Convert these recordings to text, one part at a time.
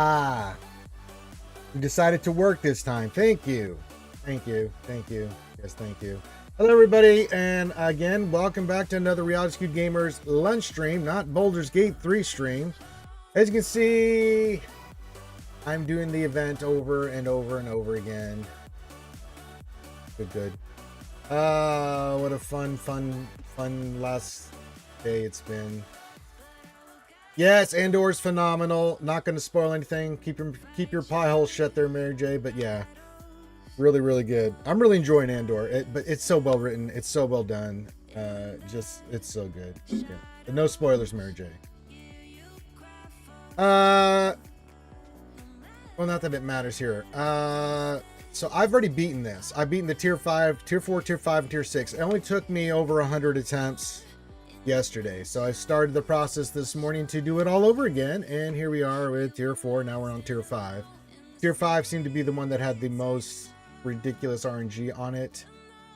Ah, you decided to work this time. Thank you. Thank you. Thank you. Yes, thank you. Hello, everybody. And again, welcome back to another Reality SWGOH Gamers lunch stream, not Baldur's Gate 3 stream. As you can see, I'm doing the event over and over and over again. Good. What a fun last day it's been. Yes, Andor's phenomenal. Not going to spoil anything. Keep your pie hole shut there, Mary J. But yeah, really good. I'm really enjoying Andor. But it's so well written. It's so well done. It's so good. But no spoilers, Mary J. Well, not that it matters here. So I've already beaten this. I've beaten the tier 5, tier 4, tier 5, and tier 6. It only took me over 100 attempts yesterday. So I started the process this morning to do it all over again. And here we are with tier 4. Now we're on tier 5. Tier 5 seemed to be the one that had the most ridiculous RNG on it.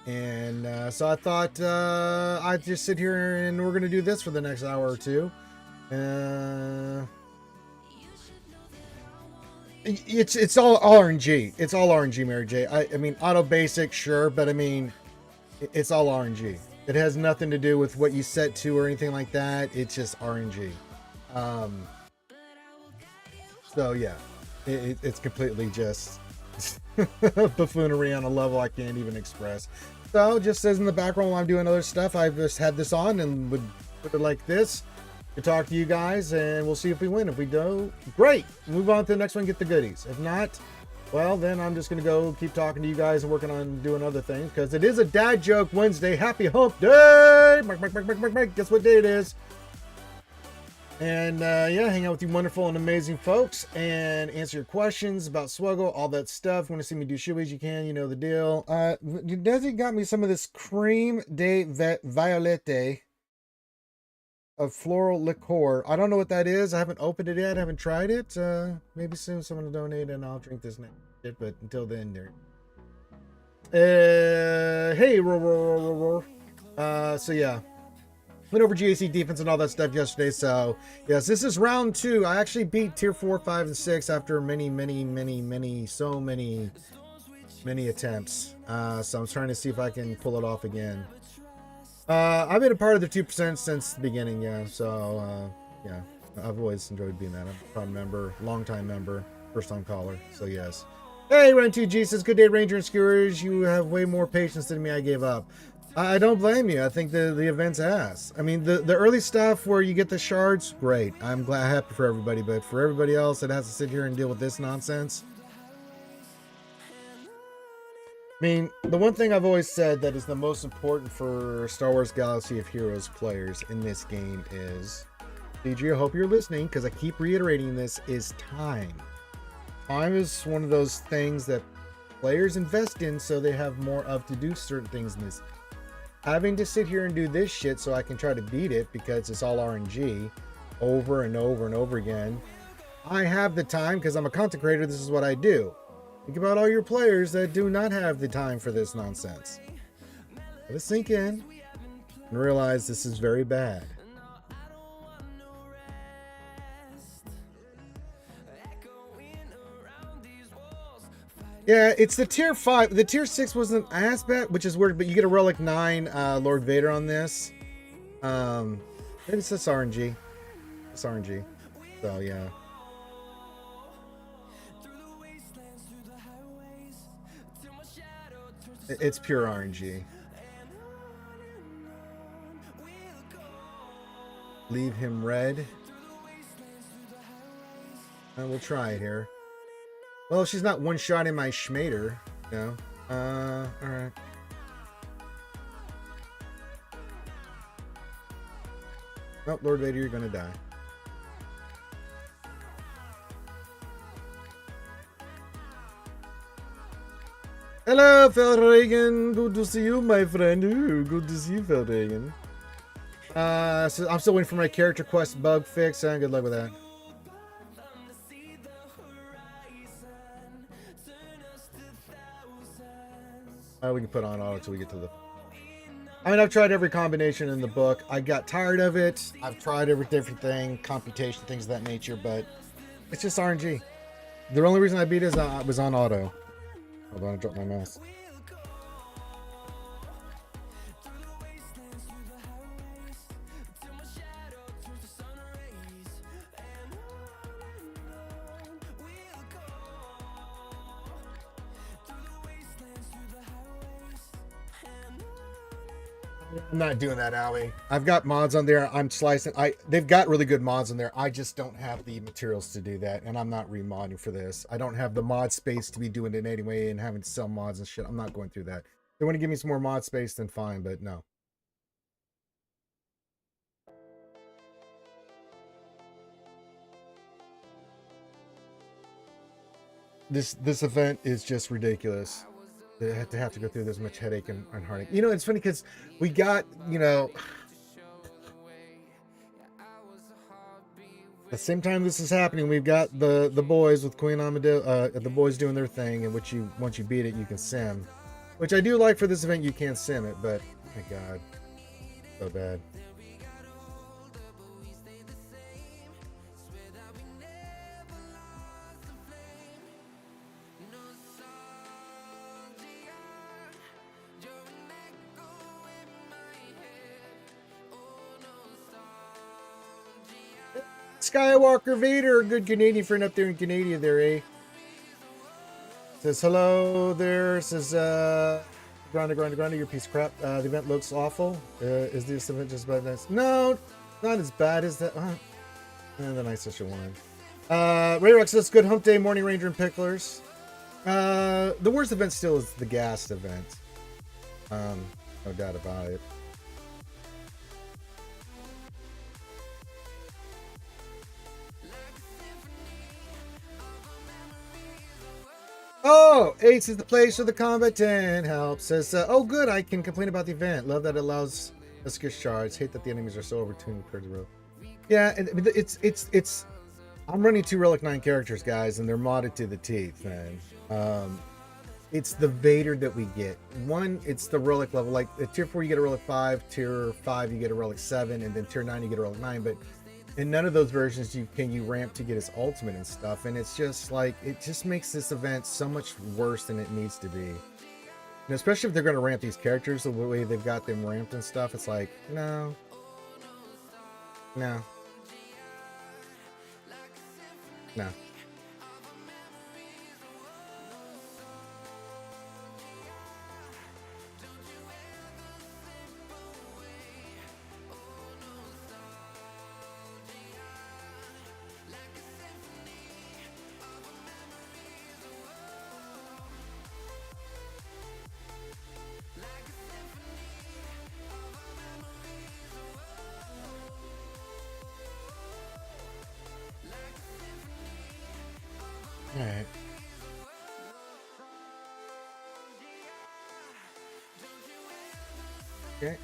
And so I thought I'd just sit here and we're going to do this for the next hour or two. It's all RNG. It's all RNG, Mary J. I mean, auto basic, sure, but I mean, it's all RNG. It has nothing to do with what you set to or anything like that. It's just RNG. So yeah, it's completely just buffoonery on a level I can't even express. So just says in the background while I'm doing other stuff, I've just had this on and would put it like this to talk to you guys, and we'll see if we win. If we do, great. Move on to the next one, get the goodies. If not, well, then I'm just going to go keep talking to you guys and working on doing other things, because it is a Dad Joke Wednesday. Happy Hump Day! Guess what day it is? And yeah, hang out with you wonderful and amazing folks and answer your questions about SWGOH, all that stuff. Want to see me do shoeys, you can, you know the deal. Desi got me some of this Creme de Violette of floral liqueur. I don't know what that is. I haven't opened it yet. I haven't tried it. Maybe soon someone will donate and I'll drink this now. But until then, hey, roar. So yeah, went over GAC defense and all that stuff yesterday. So yes, this is round 2. I actually beat tier 4, 5, and 6 after many attempts. So I'm trying to see if I can pull it off again. I've been a part of the 2% since the beginning, yeah. So, yeah, I've always enjoyed being that. I'm a proud member, long-time member, first-time caller. So, yes. Hey, Run2G says, good day, Ranger and Skewers. You have way more patience than me. I gave up. I don't blame you. I think the event's ass. I mean, the early stuff where you get the shards, great. I'm happy for everybody. But for everybody else that has to sit here and deal with this nonsense, I mean, the one thing I've always said that is the most important for Star Wars Galaxy of Heroes players in this game is, DG, I hope you're listening because I keep reiterating this, is time. Time is one of those things that players invest in so they have more of to do certain things in this. Having to sit here and do this shit so I can try to beat it because it's all RNG over and over and over again. I have the time because I'm a content creator. This is what I do. Think about all your players that do not have the time for this nonsense. Let it sink in and realize this is very bad. Yeah, it's the tier 5. The tier 6 wasn't as bad, which is weird, but you get a Relic 9 Lord Vader on this. Maybe it's just RNG. It's RNG. So, yeah. It's pure RNG. Leave him red. And we'll try it here. Well, she's not one-shotting my schmater, you know. Alright. Oh, Lord Vader, you're gonna die. Hello, Feldhagen. Good to see you, my friend. Ooh, good to see you, Feldhagen. So I'm still waiting for my character quest bug fix. Good luck with that. We can put on auto till we get to the... I mean, I've tried every combination in the book. I got tired of it. I've tried every different thing, computation, things of that nature, but it's just RNG. The only reason I beat it is I was on auto. Hold on, I dropped my mouse. I'm not doing that, Allie. I've got mods on there. I'm slicing. They've got really good mods on there. I just don't have the materials to do that, and I'm not remodding for this. I don't have the mod space to be doing it anyway and having to sell mods and shit. I'm not going through that. If they want to give me some more mod space, then fine, but no. This event is just ridiculous. They have to go through this much headache and heartache. You know, it's funny because we got, you know, at the same time this is happening, we've got the boys with Queen Amadeo, the boys doing their thing, in which you, once you beat it, you can sim, which I do like for this event. You can't sim it, but my God, so bad. Skywalker Vader, good Canadian friend up there in Canada there, eh? Says hello there. Says Grande, your piece of crap. The event looks awful. Is this event just about nice? No, not as bad as that. The nicest one. Ray Rock says good hump day, Morning Ranger and Picklers. The worst event still is the gas event. No doubt about it. Oh, Ace is the place for the combat 10 help. Says, oh good, I can complain about the event. Love that it allows us to get shards. Hate that the enemies are so overtuned compared to the road. Yeah, and it's I'm running 2 Relic 9 characters, guys, and they're modded to the teeth, man. It's the Vader that we get. One, it's the Relic level. Like at tier 4 you get a Relic 5, tier 5 you get a Relic 7, and then tier 9 you get a Relic 9, but in none of those versions can you ramp to get his ultimate and stuff, and it's just like, it just makes this event so much worse than it needs to be. And especially if they're going to ramp these characters the way they've got them ramped and stuff, it's like, no. All right. Okay.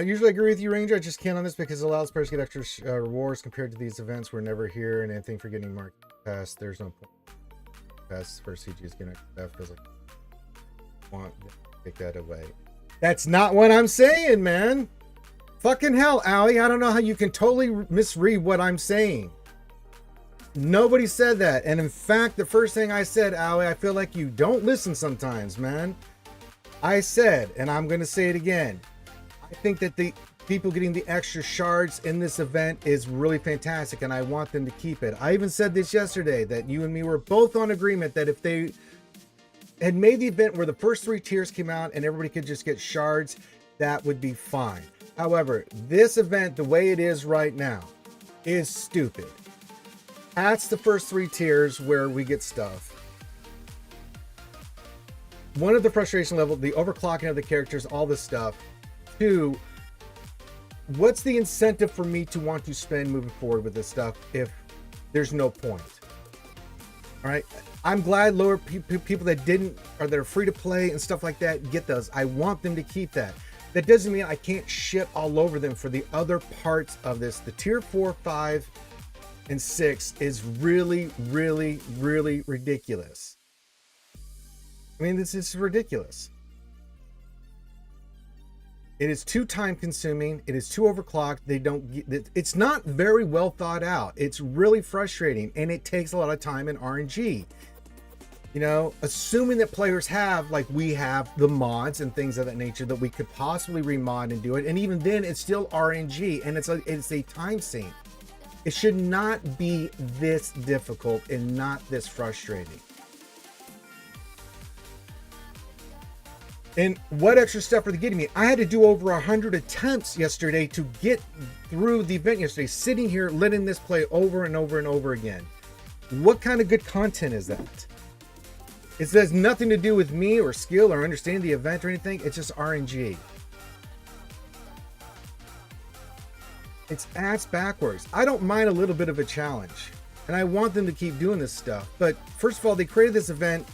Usually I agree with you, Ranger. I just can't on this because it allows players to get extra rewards compared to these events. We're never here, and anything for getting marked pass, there's no point. Pass for CG is getting extra because I want to take that away. That's not what I'm saying, man. Fucking hell, Allie. I don't know how you can totally misread what I'm saying. Nobody said that. And in fact, the first thing I said, Allie, I feel like you don't listen sometimes, man. I said, and I'm going to say it again, I think that the people getting the extra shards in this event is really fantastic, and I want them to keep it. I even said this yesterday, that you and me were both on agreement that if they had made the event where the first 3 tiers came out and everybody could just get shards, that would be fine. However, this event, the way it is right now, is stupid. That's the first 3 tiers where we get stuff. One of the frustration level, the overclocking of the characters, all this stuff. 2, what's the incentive for me to want to spend moving forward with this stuff if there's no point? All right, I'm glad lower people that didn't, or that are free to play and stuff like that, get those. I want them to keep that. That doesn't mean I can't shit all over them for the other parts of this. The tier 4, 5, and 6 is really, really, really ridiculous. I mean, this is ridiculous. It is too time consuming. It is too overclocked. It's not very well thought out. It's really frustrating, and it takes a lot of time and RNG. You know, assuming that players have, like we have, the mods and things of that nature that we could possibly remod and do it. And even then, it's still RNG, and it's a time sink. It should not be this difficult and not this frustrating. And what extra stuff are they getting me? I had to do over 100 attempts yesterday to get through the event yesterday, sitting here letting this play over and over and over again. What kind of good content is that? It has nothing to do with me or skill or understanding the event or anything. It's just RNG. It's ass backwards. I don't mind a little bit of a challenge, and I want them to keep doing this stuff. But first of all, they created this event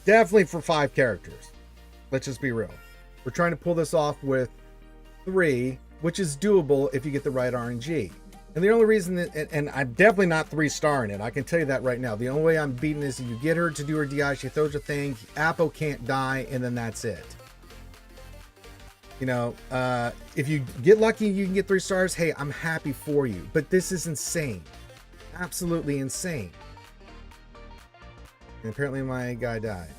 definitely for 5 characters. Let's just be real. We're trying to pull this off with 3, which is doable if you get the right RNG. And the only reason that, and I'm definitely not 3-starring it, I can tell you that right now. The only way I'm beating is if you get her to do her DI, she throws a thing, Apo can't die, and then that's it. You know, if you get lucky, you can get 3 stars. Hey, I'm happy for you. But this is insane. Absolutely insane. And apparently my guy died.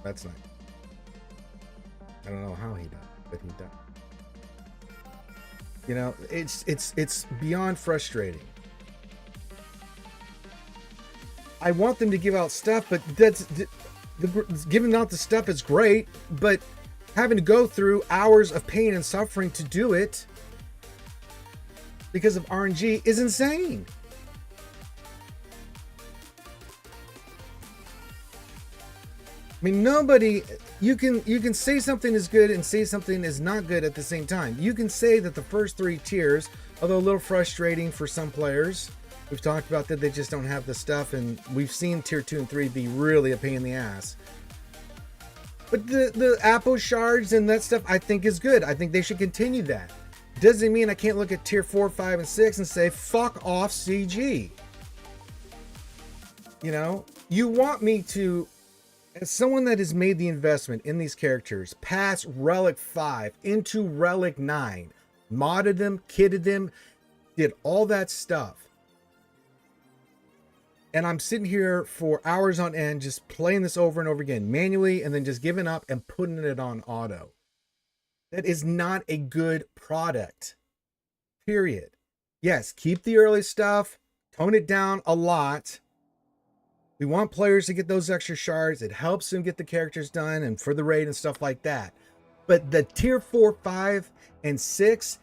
That's nice. I don't know how he died, but he died. You know, it's beyond frustrating. I want them to give out stuff, but giving out the stuff is great, but having to go through hours of pain and suffering to do it because of RNG is insane. I mean, nobody, you can say something is good and say something is not good at the same time. You can say that the first 3 tiers, although a little frustrating for some players, we've talked about that they just don't have the stuff, and we've seen tier 2 and 3 be really a pain in the ass. But the Apo shards and that stuff I think is good. I think they should continue that. Doesn't mean I can't look at tier 4, 5, and 6 and say, fuck off CG. You know, you want me to, as someone that has made the investment in these characters, past Relic 5 into Relic 9, modded them, kitted them, did all that stuff. And I'm sitting here for hours on end just playing this over and over again manually and then just giving up and putting it on auto. That is not a good product. Period. Yes, keep the early stuff, tone it down a lot. We want players to get those extra shards. It helps them get the characters done and for the raid and stuff like that. But the tier 4, 5, and 6,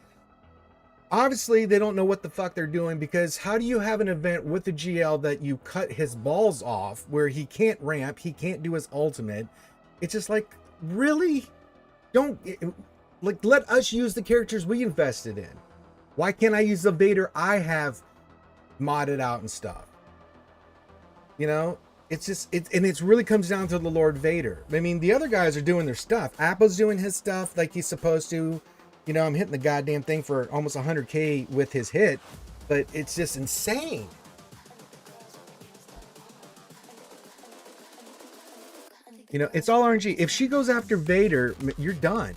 obviously they don't know what the fuck they're doing, because how do you have an event with the GL that you cut his balls off where he can't ramp, he can't do his ultimate? It's just like, really? Don't, like, let us use the characters we invested in. Why can't I use the Vader I have modded out and stuff? You know, it's just, and it really comes down to the Lord Vader. I mean, the other guys are doing their stuff. Appo's doing his stuff like he's supposed to. You know, I'm hitting the goddamn thing for almost 100K with his hit, but it's just insane. You know, it's all RNG. If she goes after Vader, you're done.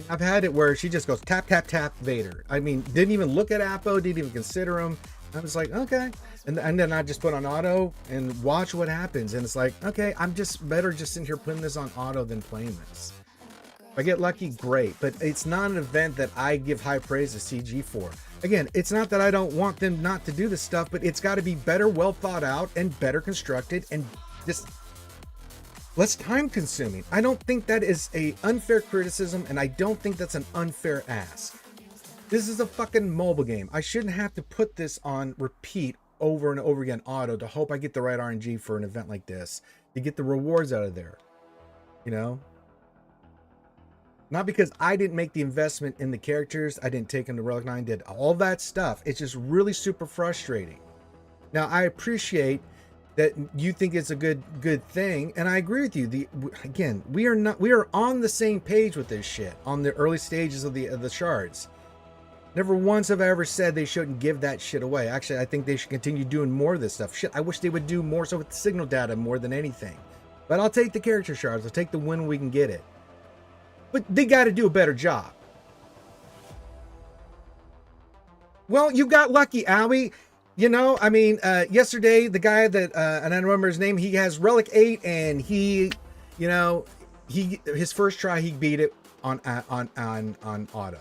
I've had it where she just goes tap, tap, tap Vader. I mean, didn't even look at Appo, didn't even consider him. I was like, okay. And then I just put on auto and watch what happens. And it's like, okay, I'm just better just sitting here putting this on auto than playing this. If I get lucky, great. But it's not an event that I give high praise to CG for. Again, it's not that I don't want them not to do this stuff, but it's got to be better, well thought out, and better constructed, and just less time consuming. I don't think that is a unfair criticism, and I don't think that's an unfair ask. This is a fucking mobile game. I shouldn't have to put this on repeat over and over again auto to hope I get the right RNG for an event like this, to get the rewards out of there. You know? Not because I didn't make the investment in the characters, I didn't take them to Relic 9, did all that stuff. It's just really super frustrating. Now, I appreciate that you think it's a good thing, and I agree with you. Again, we are on the same page with this shit on the early stages of the shards. Never once have I ever said they shouldn't give that shit away. Actually, I think they should continue doing more of this stuff. Shit, I wish they would do more so with the signal data more than anything. But I'll take the character shards. I'll take the win when we can get it. But they got to do a better job. Well, you got lucky, Owie. You know, I mean, yesterday, the guy that, and I don't remember his name, he has Relic 8, and he, you know, his first try, he beat it on auto.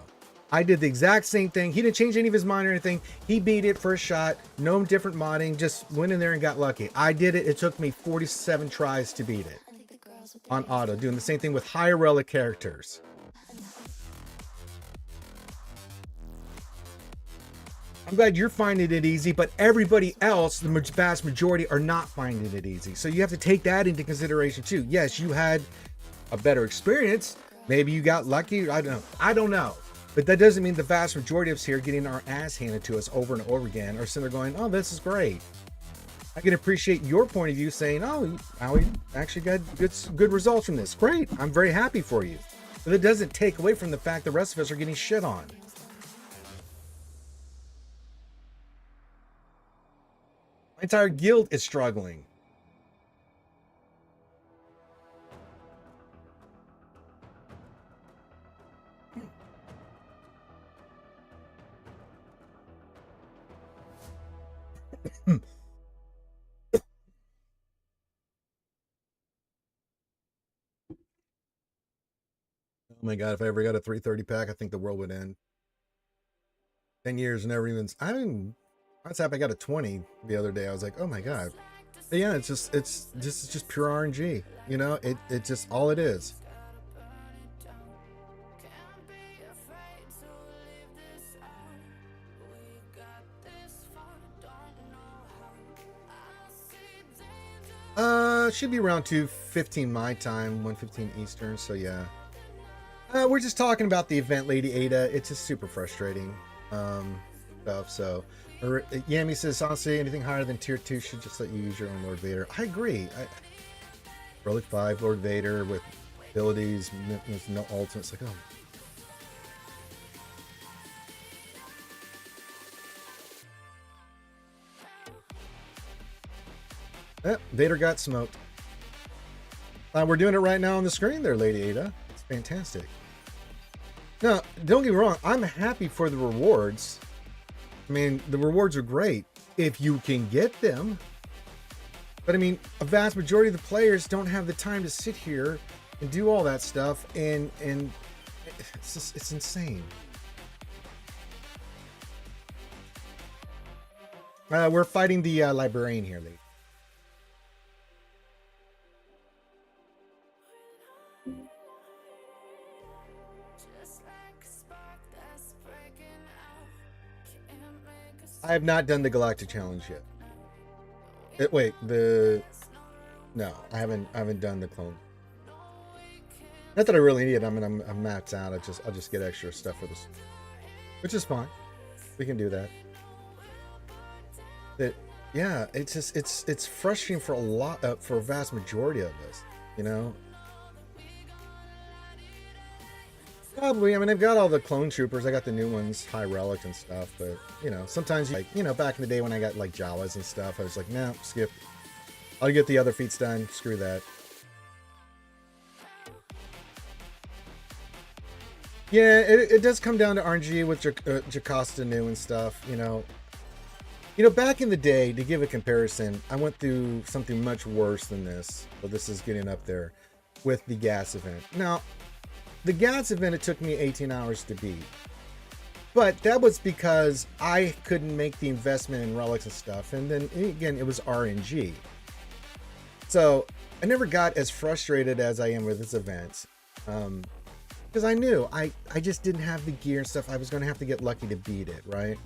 I did the exact same thing. He didn't change any of his mind or anything. He beat it first shot, no different modding, just went in there and got lucky. I did it. It took me 47 tries to beat it on auto, doing the same thing with higher relic characters. I'm glad you're finding it easy, but everybody else, the vast majority, are not finding it easy. So you have to take that into consideration too. Yes, you had a better experience. Maybe you got lucky. I don't know. But that doesn't mean the vast majority of us here getting our ass handed to us over and over again are sitting there going, oh, this is great. I can appreciate your point of view saying, oh, we actually got good results from this. Great. I'm very happy for you. But it doesn't take away from the fact the rest of us are getting shit on. My entire guild is struggling. Oh my God, if I ever got a 330 pack, I think the world would end. 10 years, never even, that's how I got a 20 the other day. I was like, oh my God. But yeah, it's just pure RNG. You know, it just all it is. Should be around 2:15 my time, 1:15 Eastern. So yeah. We're just talking about the event, Lady Ada. It's just super frustrating stuff. So, Yami says, honestly, anything higher than tier 2 should just let you use your own Lord Vader. I agree. Relic 5 Lord Vader with abilities, with no ultimates. Like, oh. Vader got smoked. We're doing it right now on the screen there, Lady Ada. It's fantastic. Now, don't get me wrong. I'm happy for the rewards. I mean, the rewards are great if you can get them. But I mean, a vast majority of the players don't have the time to sit here and do all that stuff, and it's insane. We're fighting the librarian here, lady. I have not done the Galactic Challenge yet. No, I haven't done the clone. Not that I really need it. I mean, I'm maxed out. I'll just get extra stuff for this, which is fine. We can do that. Yeah, it's just it's frustrating for for a vast majority of us, you know. Probably. I mean, I've got all the clone troopers. I got the new ones, high relic and stuff. But you know, sometimes back in the day when I got like Jawas and stuff, I was like, nah, skip. I'll get the other feats done. Screw that. Yeah, it does come down to RNG with Jocasta new and stuff. You know, back in the day, to give a comparison, I went through something much worse than this. But this is getting up there with the gas event. Now, the gas event, it took me 18 hours to beat. But that was because I couldn't make the investment in relics and stuff. And then, again, it was RNG. So, I never got as frustrated as I am with this event. Because I knew I just didn't have the gear and stuff. I was going to have to get lucky to beat it, right?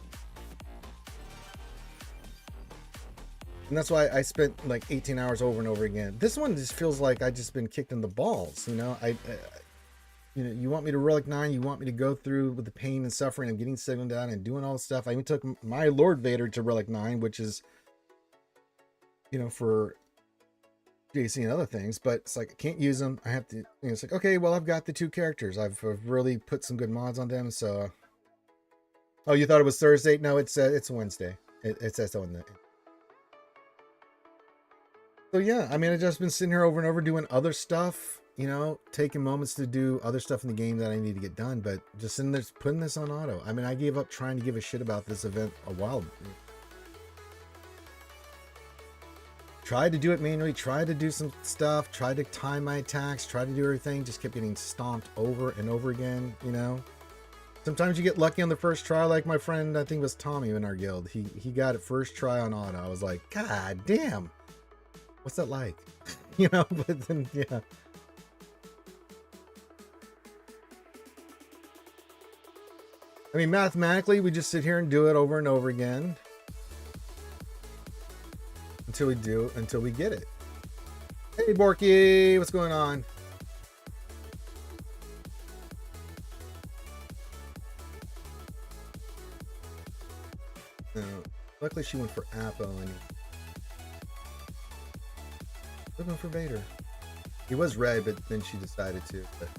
And that's why I spent like 18 hours over and over again. This one just feels like I just been kicked in the balls, you know? You want me to Relic 9, you want me to go through with the pain and suffering and getting signaled down and doing all this stuff. I even took my Lord Vader to Relic 9, which is you know, for JC and other things, but it's like I can't use them. I have to, you know, it's like, okay, well, I've got the 2 characters. I've really put some good mods on them. So, oh, you thought it was Thursday? No, it's Wednesday. It says so in the. So yeah, I mean, I've just been sitting here over and over doing other stuff, you know, taking moments to do other stuff in the game that I need to get done, but just sitting there putting this on auto. I mean, I gave up trying to give a shit about this event a while. Tried to do it manually, tried to do some stuff, tried to time my attacks, tried to do everything, just kept getting stomped over and over again, you know. Sometimes you get lucky on the first try, like my friend, I think it was Tommy in our guild. He got it first try on auto. I was like, God damn. What's that like? You know, but then, yeah. I mean, mathematically, we just sit here and do it over and over again. Until we get it. Hey, Borky, what's going on? No, luckily she went for Appo and looking for Vader. He was red, but then she decided to. But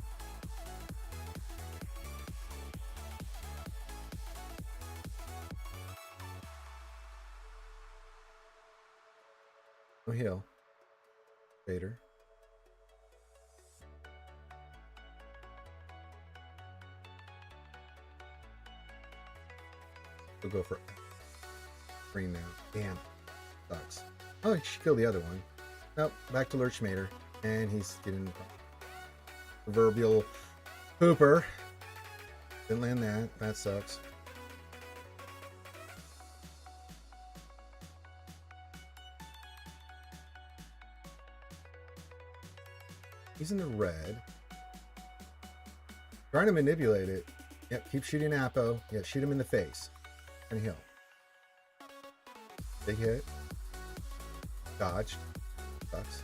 oh, heal Vader. We'll go for green now. Damn, sucks. Oh, she killed the other one. Nope, back to Lurchmater, and he's getting the proverbial pooper. Didn't land that. That sucks. He's in the red. Trying to manipulate it. Yep, keep shooting Appo. Yeah, shoot him in the face. And heal. Big hit. Dodged. Sucks.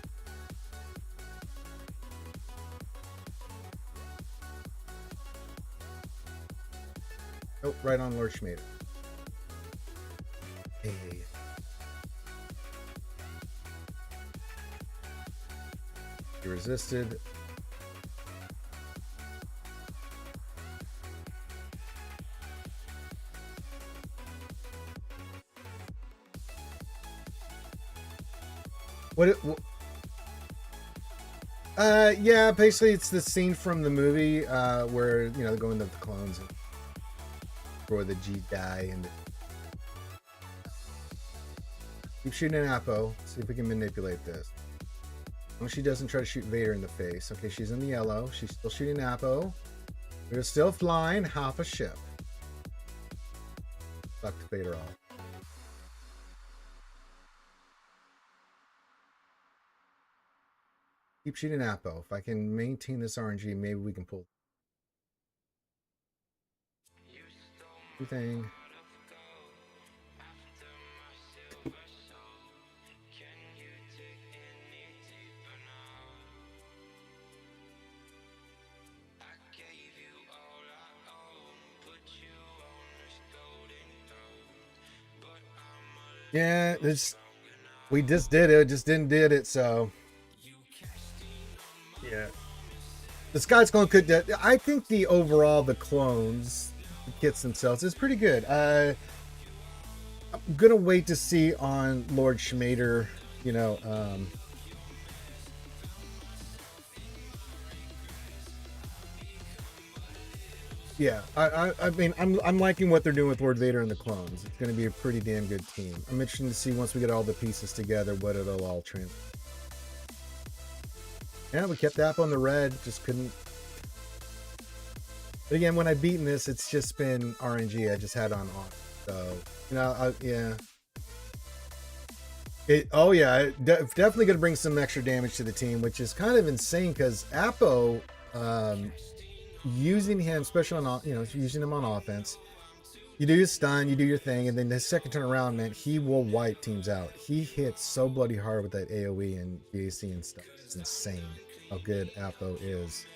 Oh, right on Lurchmater. Hey. He resisted. Yeah, basically it's the scene from the movie where, you know, they're going to the clones for the G guy and keep shooting an Appo. See if we can manipulate this. When she doesn't try to shoot Vader in the face. Okay, she's in the yellow. She's still shooting Appo. We're still flying half a ship. Sucked Vader off. Keep shooting Appo. If I can maintain this RNG, maybe we can pull. Thing. Yeah, we just did it. Just didn't did it. So yeah, the Scott's Clone could. I think the overall the clones, the kits themselves, is pretty good. I'm gonna wait to see on Lord Schmader. You know, yeah. I mean, I'm liking what they're doing with Lord Vader and the clones. It's gonna be a pretty damn good team. I'm interested to see once we get all the pieces together what it'll all transfer. Yeah, we kept Appo on the red, just couldn't. But again, when I've beaten this, it's just been RNG. I just had on off. So, you know, yeah. Oh yeah, definitely going to bring some extra damage to the team, which is kind of insane because Appo, using him, especially on, you know, using him on offense, you do your stun, you do your thing, and then the second turn around, man, he will wipe teams out. He hits so bloody hard with that AoE and BAC and stuff. It's insane how good Appo is.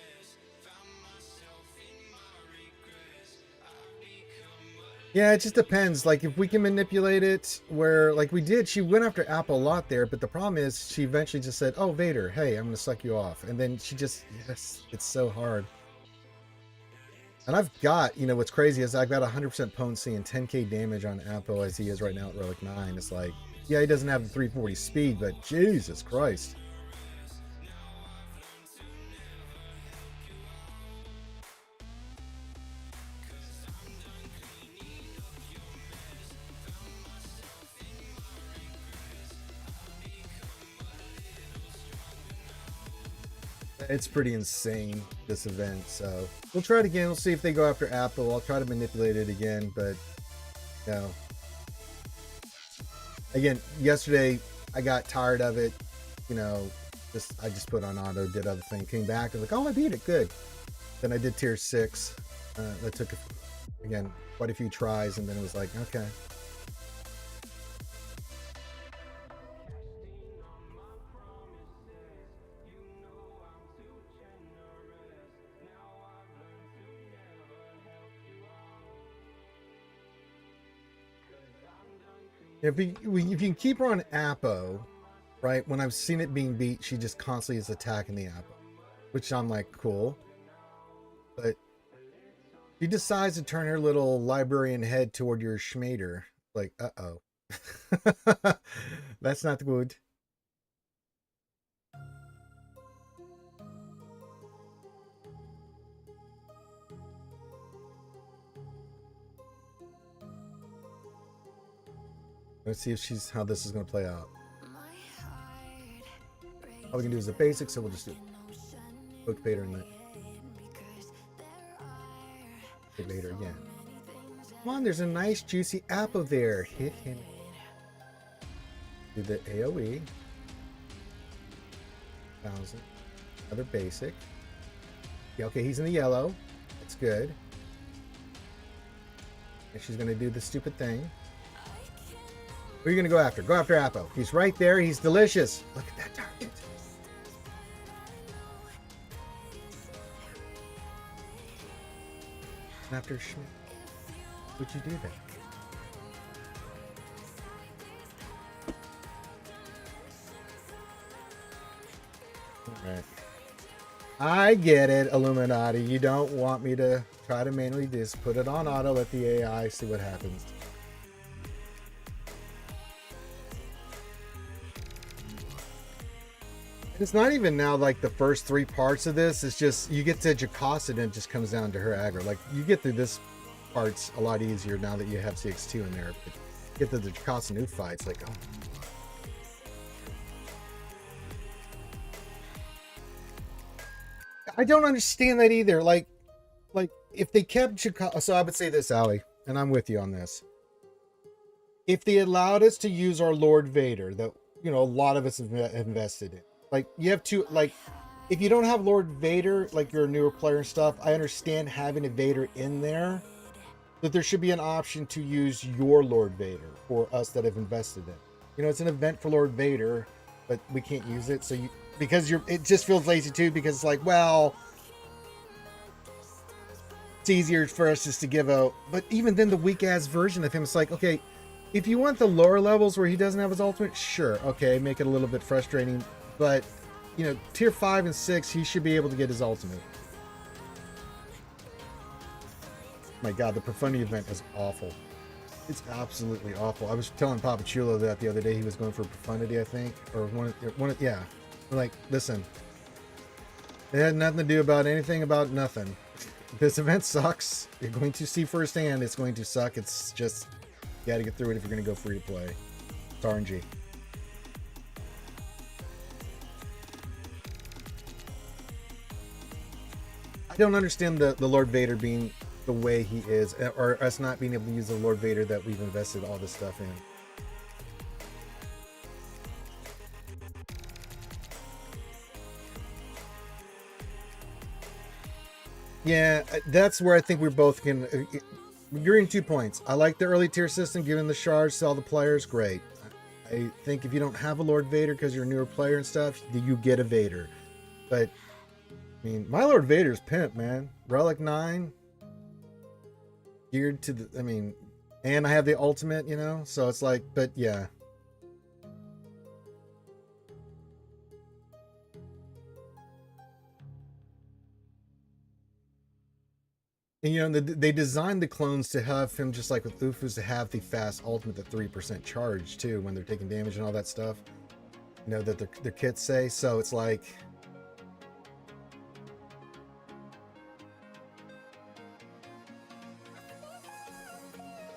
Yeah, it just depends. Like if we can manipulate it where like we did, she went after Apple a lot there, but the problem is she eventually just said, "Oh, Vader, hey, I'm gonna suck you off." And then she just, yes, it's so hard. And I've got, you know, what's crazy is I've got 100% potency and 10k damage on Apple as he is right now at Relic 9. It's like, yeah, he doesn't have the 340 speed, but Jesus Christ. It's pretty insane, this event. So we'll try it again. We'll see if they go after Apple. I'll try to manipulate it again, but you know, again, yesterday I got tired of it. You know, I just put on auto, did other thing, came back and like, oh, I beat it, good. Then I did tier 6. That took again quite a few tries, and then it was like, okay. If you can keep her on Apo, right? When I've seen it being beat, she just constantly is attacking the Apo, which I'm like, cool. But she decides to turn her little librarian head toward your Schmader. Like, uh-oh. That's not good. Let's see if how this is going to play out. All we can do is the basics, so we'll just do Book Vader and that. Vader again. Come on, there's a nice juicy apple there. Hit him. Do the AoE. 1000. Another basic. Yeah, okay, he's in the yellow. That's good. And she's going to do the stupid thing. Who are you going to go after? Go after Apo. He's right there. He's delicious. Look at that target. After Schmidt. Would you do that? Alright. I get it, Illuminati. You don't want me to try to manually just put it on auto, let the AI see what happens. It's not even now like the first 3 parts of this. It's just you get to Jakasa and it just comes down to her aggro. Like you get through this part's a lot easier now that you have CX2 in there. But get to the Jakasa new fights, like oh. I don't understand that either. Like if they kept Jakasa, so I would say this, Ali, and I'm with you on this. If they allowed us to use our Lord Vader, that you know a lot of us have invested in. Like you have to like if you don't have Lord Vader, like you're a newer player and stuff, I understand having a Vader in there, that there should be an option to use your Lord Vader for us that have invested in. You know, it's an event for Lord Vader, but we can't use it. So you because it just feels lazy too, because it's like, well, it's easier for us just to give out. But even then the weak ass version of him, it's like, okay, if you want the lower levels where he doesn't have his ultimate, sure, okay, make it a little bit frustrating. But, you know, tier 5 and 6, he should be able to get his ultimate. My God, the Profundity event is awful. It's absolutely awful. I was telling Papa Chulo that the other day. He was going for Profundity, I think. Or yeah. We're like, listen. It had nothing to do about anything about nothing. This event sucks. You're going to see firsthand it's going to suck. It's just, you gotta get through it if you're going to go free to play. It's RNG. I don't understand the Lord Vader being the way he is, or us not being able to use the Lord Vader that we've invested all this stuff in. Yeah, that's where I think we're both can agree in 2 points. I like the early tier system, giving the shards to all the players, great. I think if you don't have a Lord Vader because you're a newer player and stuff, you get a Vader. But I mean, my Lord Vader's pimp, man. Relic 9, geared to the, I mean, and I have the ultimate, you know, so it's like, but yeah. And you know, they designed the clones to have him, just like with Ufu's, to have the fast ultimate, the 3% charge too when they're taking damage and all that stuff. You know, that their kits say. So it's like,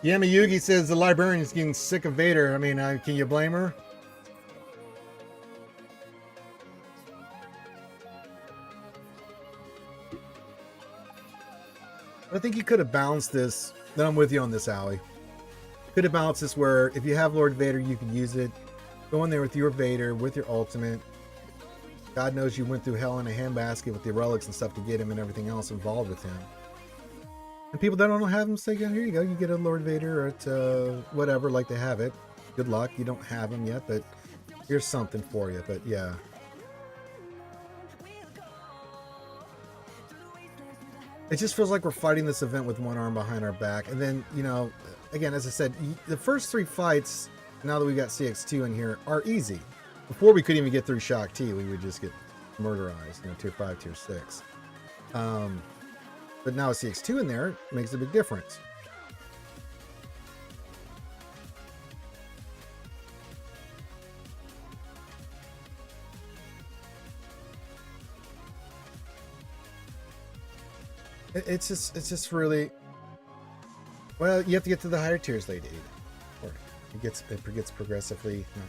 Yamayugi says the librarian's getting sick of Vader. I mean, can you blame her? I think you could have balanced this. Then I'm with you on this, Allie. Could have balanced this where if you have Lord Vader, you can use it. Go in there with your Vader, with your ultimate. God knows you went through hell in a handbasket with the relics and stuff to get him and everything else involved with him. And people that don't have him say, here you go, you get a Lord Vader at whatever, like they have it. Good luck. You don't have him yet, but here's something for you. But yeah. It just feels like we're fighting this event with one arm behind our back. And then, you know, again, as I said, the first 3 fights, now that we got CX2 in here, are easy. Before we couldn't even get through Shock T, we would just get murderized, you know, tier 5, tier 6. But now with CX2 in there, it makes a big difference. It's just really, well, you have to get to the higher tiers late, or it gets progressively. You know.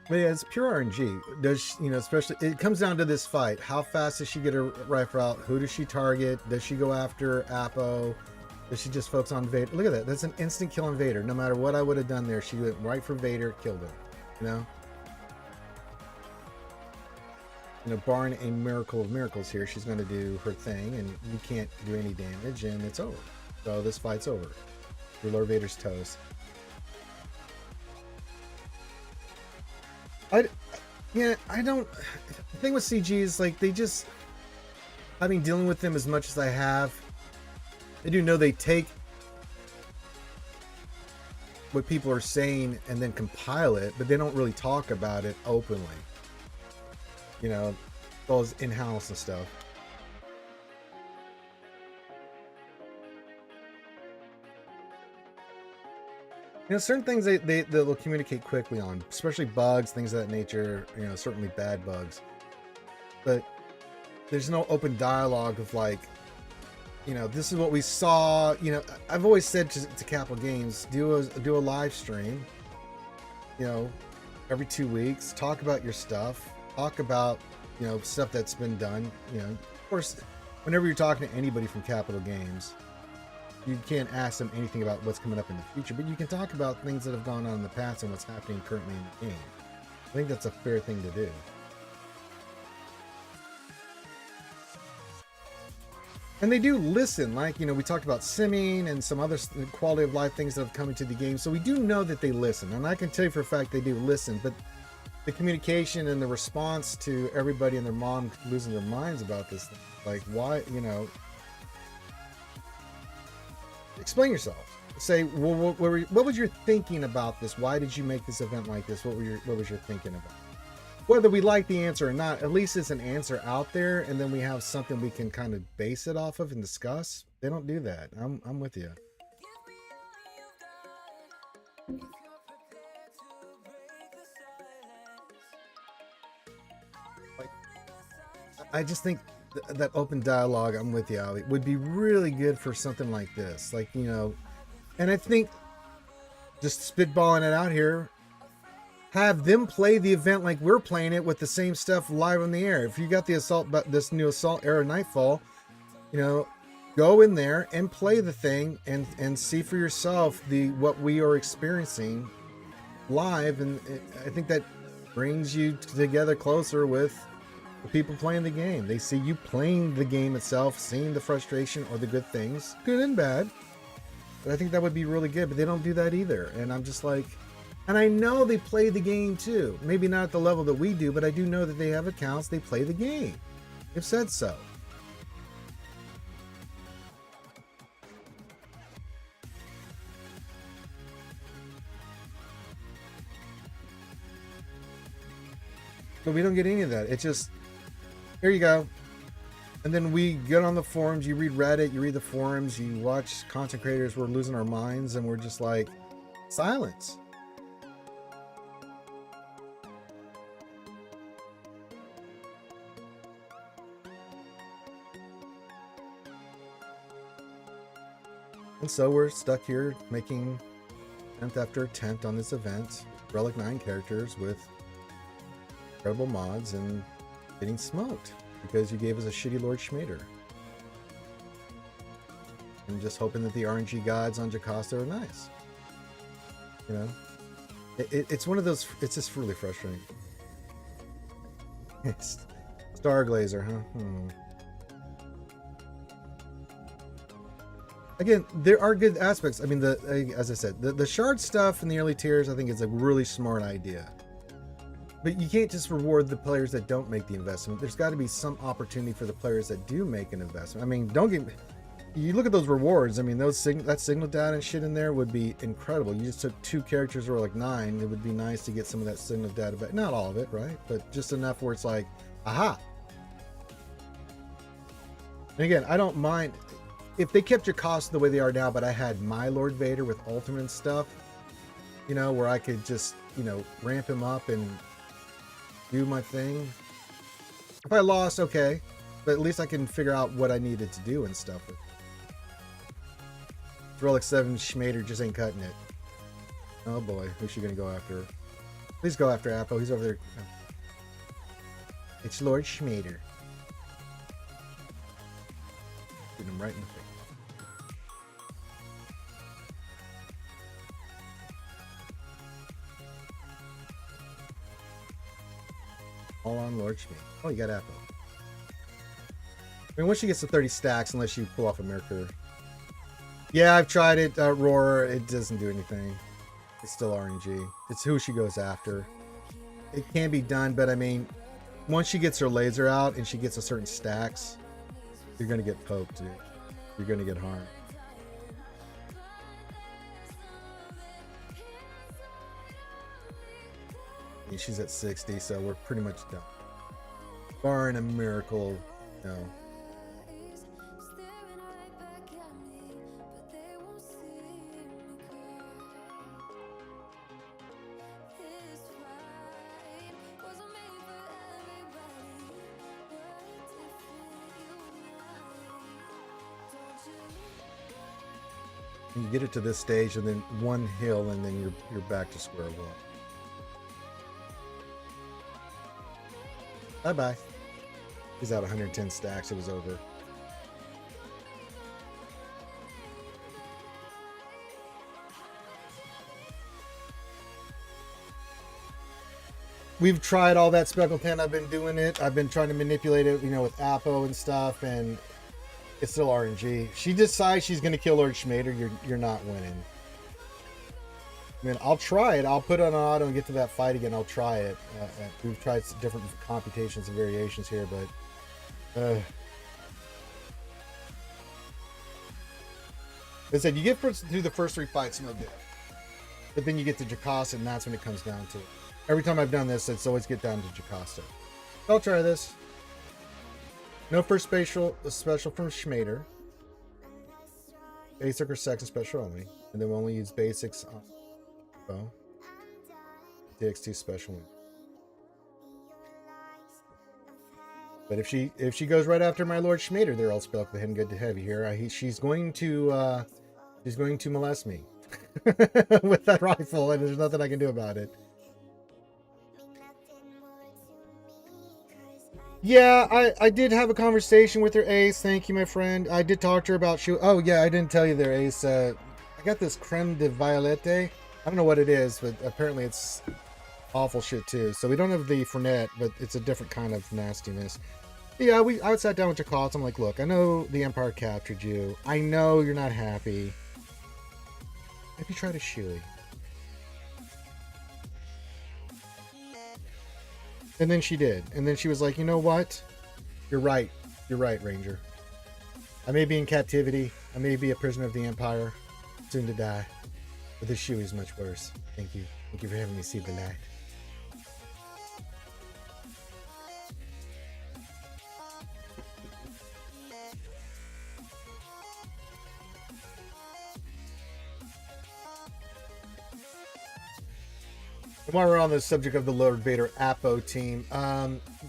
But yeah, it's pure RNG. Does you know? Especially, it comes down to this fight. How fast does she get her rifle out? Who does she target? Does she go after Apo? Does she just focus on Vader? Look at that. That's an instant kill on Vader. No matter what I would have done there, she went right for Vader, killed him. You know. You know, barring a miracle of miracles here, she's going to do her thing, and you can't do any damage, and it's over. So this fight's over. Your Lord Vader's toast. I don't. The thing with CG is like they just. I mean, dealing with them as much as I have, I do know they take what people are saying and then compile it, but they don't really talk about it openly. You know, as well as in-house and stuff. You know, certain things they'll communicate quickly on, especially bugs, things of that nature, you know, certainly bad bugs. But there's no open dialogue of like, you know, this is what we saw. You know, I've always said to Capital Games, do a live stream, you know, every 2 weeks, talk about your stuff, talk about, you know, stuff that's been done. You know, of course, whenever you're talking to anybody from Capital Games, you can't ask them anything about what's coming up in the future, but you can talk about things that have gone on in the past and what's happening currently in the game. I think that's a fair thing to do. And they do listen, like, you know, we talked about simming and some other quality of life things that have come into the game. So we do know that they listen. And I can tell you for a fact they do listen, but the communication and the response to everybody and their mom losing their minds about this thing, like, why, you know, explain yourself. Say, well, what was your thinking about this? Why did you make this event like this? What was your thinking about? Whether we like the answer or not, at least it's an answer out there, and then we have something we can kind of base it off of and discuss. They don't do that. I'm with you. Like, I just think that open dialogue, I'm with you, Ali, would be really good for something like this. Like, you know, and I think just spitballing it out here, have them play the event like we're playing it with the same stuff live on the air. If you got the assault, but this new assault era Nightfall, you know, go in there and play the thing and see for yourself what we are experiencing live, and I think that brings you together closer with The people playing the game. They see you playing the game itself, seeing the frustration or the good things, good and bad. But I think that would be really good, but they don't do that either. And I'm just like, and I know they play the game too. Maybe not at the level that we do, but I do know that they have accounts, they play the game. They've said so. But we don't get any of that. It's just, here you go. And then we get on the forums, you read Reddit, you read the forums, you watch content creators, we're losing our minds, and we're just like, silence. And so we're stuck here making attempt after attempt on this event. Relic 9 characters with incredible mods and getting smoked because you gave us a shitty Lord Schmader. And just hoping that the RNG gods on Jocasta are nice. You know? It's one of those, it's just really frustrating. Starglazer, huh? Again, there are good aspects. I mean, as I said, the shard stuff in the early tiers, I think is a really smart idea. But you can't just reward the players that don't make the investment. There's got to be some opportunity for the players that do make an investment. I mean, you look at those rewards. I mean, that signal data and shit in there would be incredible. You just took 2 characters or like 9. It would be nice to get some of that signal data back. Not all of it, right? But just enough where it's like, aha. And again, I don't mind if they kept Jocasta the way they are now, but I had my Lord Vader with ultimate stuff, you know, where I could just, you know, ramp him up and do my thing. If I lost, okay, but at least I can figure out what I needed to do and stuff. Relic 7 Schmader just ain't cutting it. Oh boy, who's she gonna go after? Please go after Apple. He's over there. It's Lord Schmader. Getting him right in the face. All on Lord Schmader. Oh, you got Apple. I mean, once she gets to 30 stacks, unless you pull off a Mercury. Yeah, I've tried it, Roar. It doesn't do anything. It's still RNG. It's who she goes after. It can be done, but I mean, once she gets her laser out and she gets a certain stacks, you're going to get poked, dude. You're going to get harmed. I mean, she's at 60, so we're pretty much done. Barring a miracle, you know. You get it to this stage, and then one hill, and then you're back to square one. Bye bye. He's at 110 stacks. It was over. We've tried all that speckle pen. I've been doing it. I've been trying to manipulate it, you know, with Apo and stuff, and it's still RNG. She decides she's going to kill Lord Schmader. You're not winning. I mean, I'll try it. I'll put it on auto and get to that fight again. I'll try it. We've tried different computations and variations here, but as I said, you get through the first 3 fights, no good. But then you get to Jocasta, and that's when it comes down to it. Every time I've done this, it's always get down to Jocasta. I'll try this. No first special from Schmader. Basic or second special only. And then we'll only use basics on DX2 special. But if she goes right after my Lord Schmader, they're all spelled the head good to heavy here. She's going to molest me with that rifle, and there's nothing I can do about it. Yeah, I did have a conversation with her, Ace. Thank you, my friend. I did talk to her about oh yeah, I didn't tell you there, Ace. I got this creme de violette. I don't know what it is, but apparently it's awful shit too. So we don't have the Fernet, but it's a different kind of nastiness. Yeah, I sat down with Jaquats. I'm like, look, I know the Empire captured you. I know you're not happy. Maybe try to Shui. And then she did. And then she was like, you know what? You're right. You're right, Ranger. I may be in captivity. I may be a prisoner of the Empire. Soon to die. But this Shui is much worse. Thank you. Thank you for having me see the light. While we're on the subject of the Lord Vader Apo team,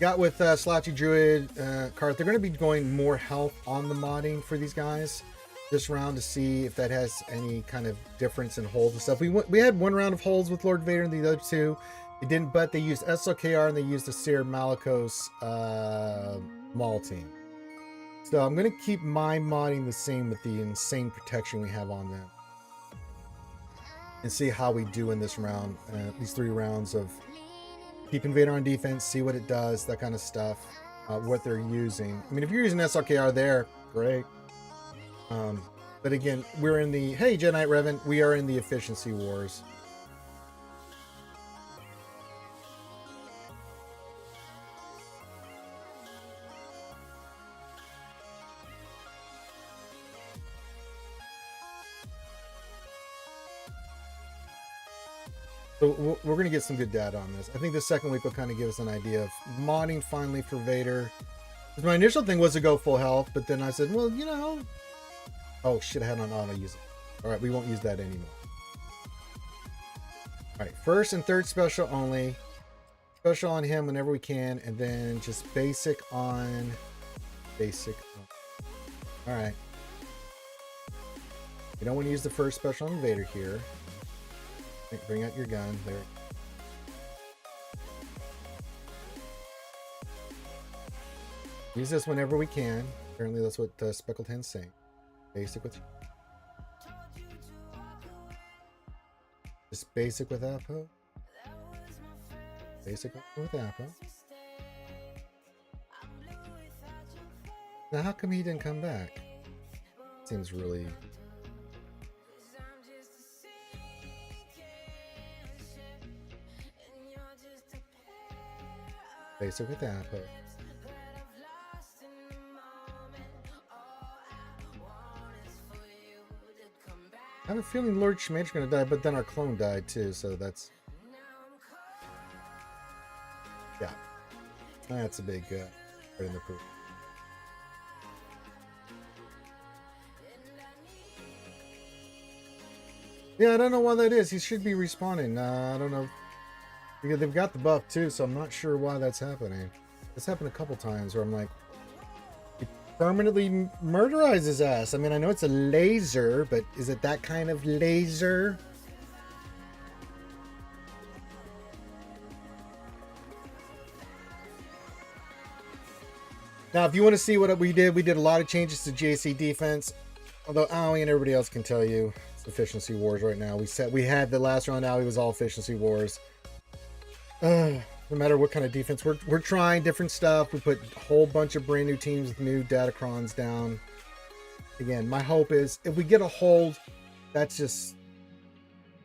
got with Slouchy Druid, Karth. They're going to be going more health on the modding for these guys this round to see if that has any kind of difference in holds and stuff. We had one round of holds with Lord Vader and the other two. They didn't, but they used SLKR and they used the Seer Malicos Maul team. So I'm going to keep my modding the same with the insane protection we have on them. And see how we do in this round, these 3 rounds of keeping Vader on defense, see what it does, that kind of stuff, what they're using. I mean, if you're using SLKR there, great. But again, we're in the, hey, Jedi Knight Revan, we are in the efficiency wars. So we're going to get some good data on this. I think the second week will kind of give us an idea of modding finally for Vader. Because my initial thing was to go full health, but then I said, well, you know... Oh, shit, I had on auto use it. All right, we won't use that anymore. All right, first and third special only. Special on him whenever we can, and then just basic on... Basic. All right. You don't want to use the first special on Vader here. Bring out your gun. There. Use this whenever we can. Apparently that's what Speckled Hand's saying. Basic with... Just basic with Apo. Basic with Apo. Now how come he didn't come back? Seems really... Basic with Apo. I have a feeling Lord Schmade's gonna die, but then our clone died too, so that's... Yeah. That's a big right in the poop. Yeah, I don't know why that is. He should be respawning. I don't know. Because they've got the buff too, so I'm not sure why that's happening. It's happened a couple times where I'm like, he permanently murderizes his ass. I mean, I know it's a laser, but is it that kind of laser? Now, if you want to see what we did a lot of changes to JC defense. Although Aoi and everybody else can tell you it's efficiency wars right now. We had the last round. Aoi was all efficiency wars. No matter what kind of defense, we're trying different stuff. We put a whole bunch of brand new teams with new datacrons down. Again, my hope is if we get a hold, that's just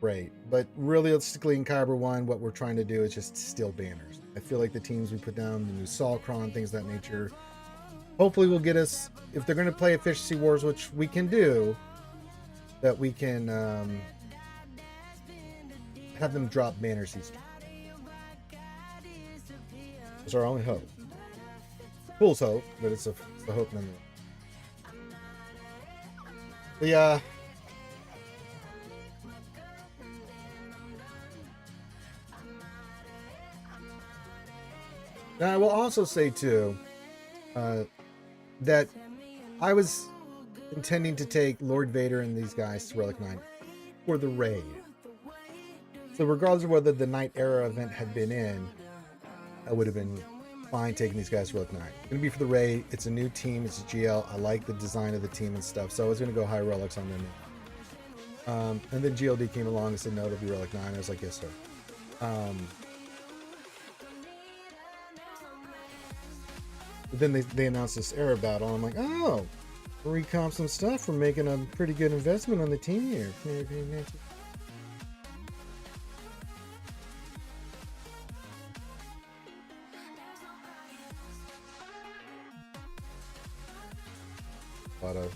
great. But realistically, in Kyber 1, what we're trying to do is just steal banners. I feel like the teams we put down, the new Solcron, things of that nature, hopefully will get us, if they're going to play efficiency wars, which we can do, that we can have them drop banners each time. It's our only hope. Fool's hope, but it's a hope nonetheless. Yeah. Now I will also say too that I was intending to take Lord Vader and these guys to Relic 9 for the raid. So regardless of whether the Night Era event had been in, I would have been fine taking these guys to Relic 9. It's going to be for the raid. It's a new team. It's a GL. I like the design of the team and stuff. So I was going to go high relics on them. And then GLD came along and said, no, it'll be Relic 9. I was like, yes, sir. But then they announced this era battle. I'm like, oh, recomp some stuff. We're making a pretty good investment on the team here. Auto.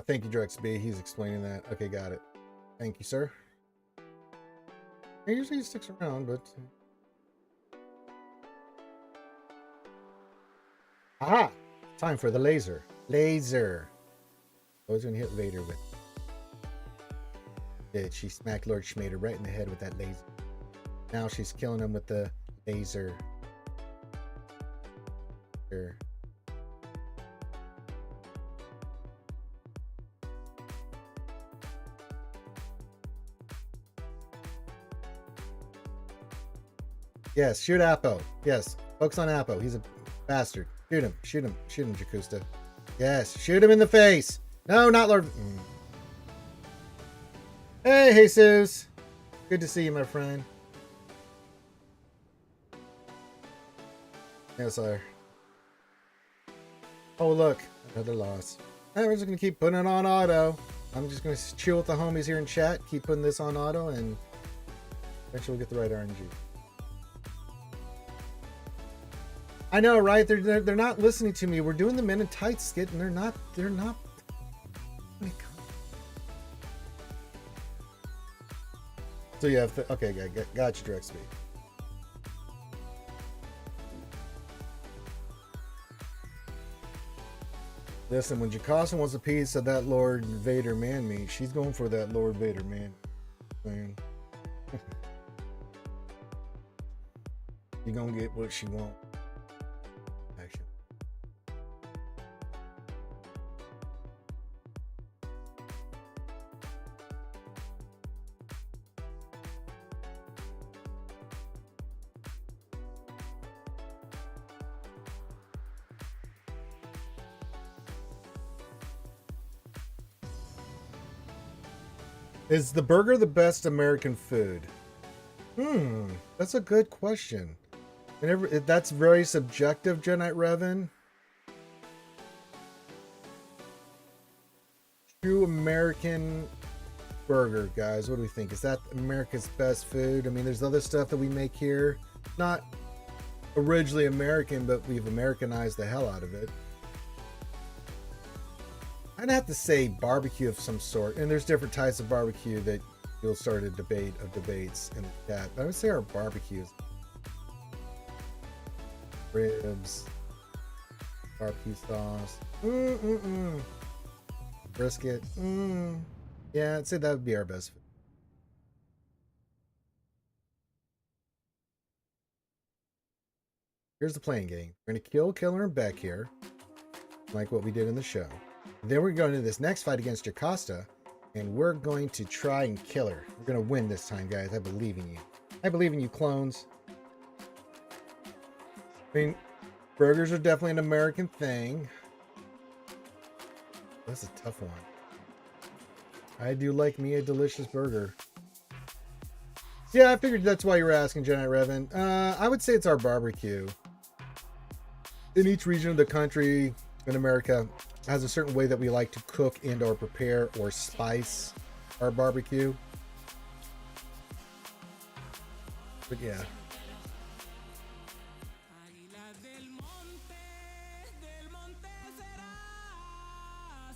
Thank you, Drex B. He's explaining that. Okay, got it. Thank you, sir. He usually sticks around, but... Aha! Time for the laser. Laser! I was gonna hit Vader with... Did she smacked Lord Schmader right in the head with that laser. Now she's killing him with the laser. Sure. Yes, shoot Apo. Yes, focus on Apo. He's a bastard. Shoot him. Shoot him. Shoot him, Jacusta. Yes, shoot him in the face. No, not Lord. Hey, Jesus. Good to see you, my friend. Yes, sir. Oh, look. Another loss. All right, we're just going to keep putting it on auto. I'm just going to chill with the homies here in chat. Keep putting this on auto, and eventually we'll get the right RNG. I know, right? They're not listening to me. We're doing the Men in Tights skit, and they're not. So yeah, okay, got you, Drex B. Listen, when Jocasta wants a piece of that Lord Vader man meat, she's going for that Lord Vader man. Man. You're gonna get what she wants. Action. Is the burger the best American food? That's a good question. And that's very subjective, Genite Revan. True American burger, guys. What do we think? Is that America's best food? I mean, there's other stuff that we make here. Not originally American, but we've Americanized the hell out of it. I'd have to say barbecue of some sort. And there's different types of barbecue that you'll start a debate of debates in the chat. But I would say our barbecues. Ribs. Barbecue sauce. Brisket. Yeah, I'd say that would be our best food. Here's the playing game. We're going to kill Killer and Beck here. Like what we did in the show. Then we're going to this next fight against Jocasta, and we're going to try and kill her. We're going to win this time, guys. I believe in you. I believe in you, clones. I mean, burgers are definitely an American thing. That's a tough one. I do like me a delicious burger. Yeah, I figured that's why you were asking, Genite Revan. I would say it's our barbecue. In each region of the country in America has a certain way that we like to cook and or prepare or spice our barbecue. But yeah.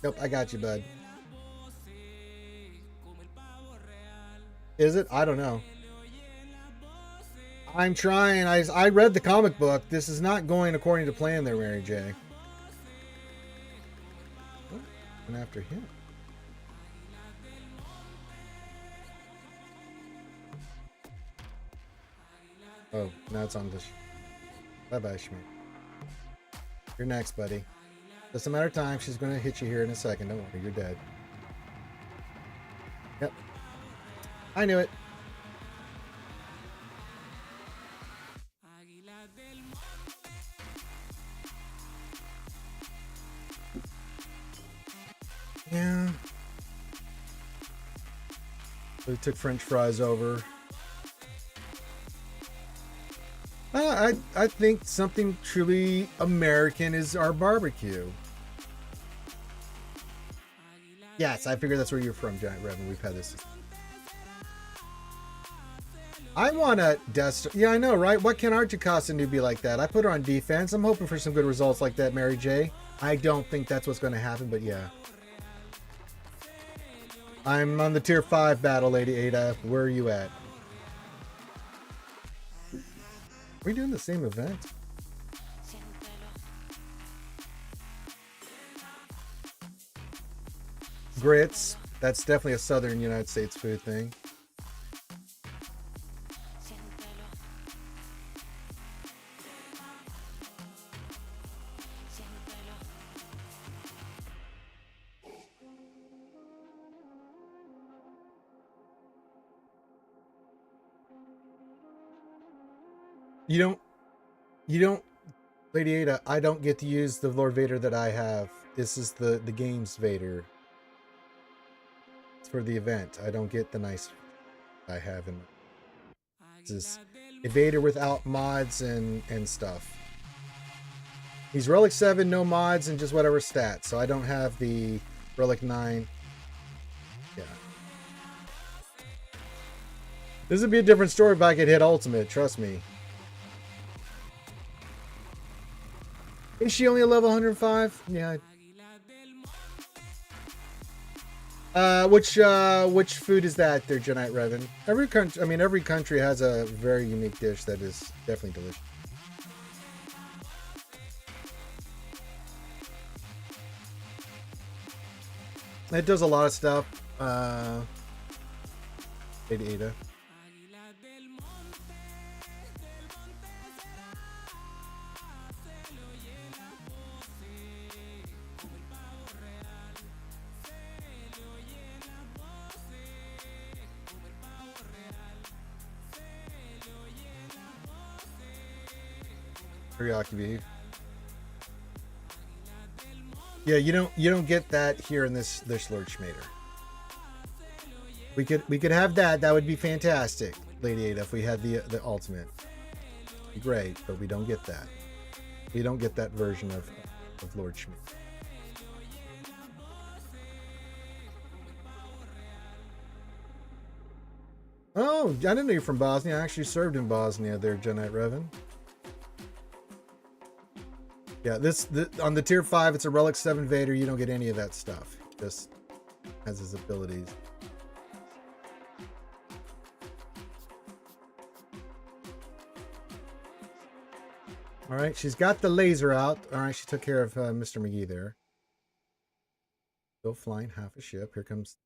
Yep, I got you, bud. Is it? I don't know. I'm trying. I read the comic book. This is not going according to plan there, Mary J. And after him. Oh, now it's on this. Bye-bye, Schmidt. You're next, buddy. Just a matter of time. She's going to hit you here in a second. Don't worry, you're dead. Yep. I knew it. They took French fries over. I think something truly American is our barbecue. Yes, I figured that's where you're from, Giant Revan. We've had this. I want to dust. Yeah, I know, right? What can our Jocasta do be like that? I put her on defense. I'm hoping for some good results like that, Mary J. I don't think that's what's going to happen, but yeah. I'm on the tier 5 battle, Lady Ada. Where are you at? Are we doing the same event? Grits. That's definitely a southern United States food thing. You don't, Lady Ada, I don't get to use the Lord Vader that I have. This is the game's Vader. It's for the event. I don't get the nice I have in. This is a Vader without mods and stuff. He's Relic 7, no mods, and just whatever stats. So I don't have the Relic 9. Yeah. This would be a different story if I could hit Ultimate, trust me. Is she only a level 105? Yeah. Which food is that there, Janite Revan? Every country has a very unique dish that is definitely delicious. It does a lot of stuff. Lady Ada. Teriyaki beef. Yeah, you don't get that here in this Lord Schmader. We could have that. That would be fantastic, Lady Ada, if we had the ultimate. It'd be great, but we don't get that. We don't get that version of Lord Schmader. Oh, I didn't know you're from Bosnia. I actually served in Bosnia there, Janite Revan. Yeah, this on the tier 5, it's a Relic 7 Vader. You don't get any of that stuff. Just has his abilities. All right, she's got the laser out. All right, she took care of Mr. McGee there. Still flying half a ship. Here comes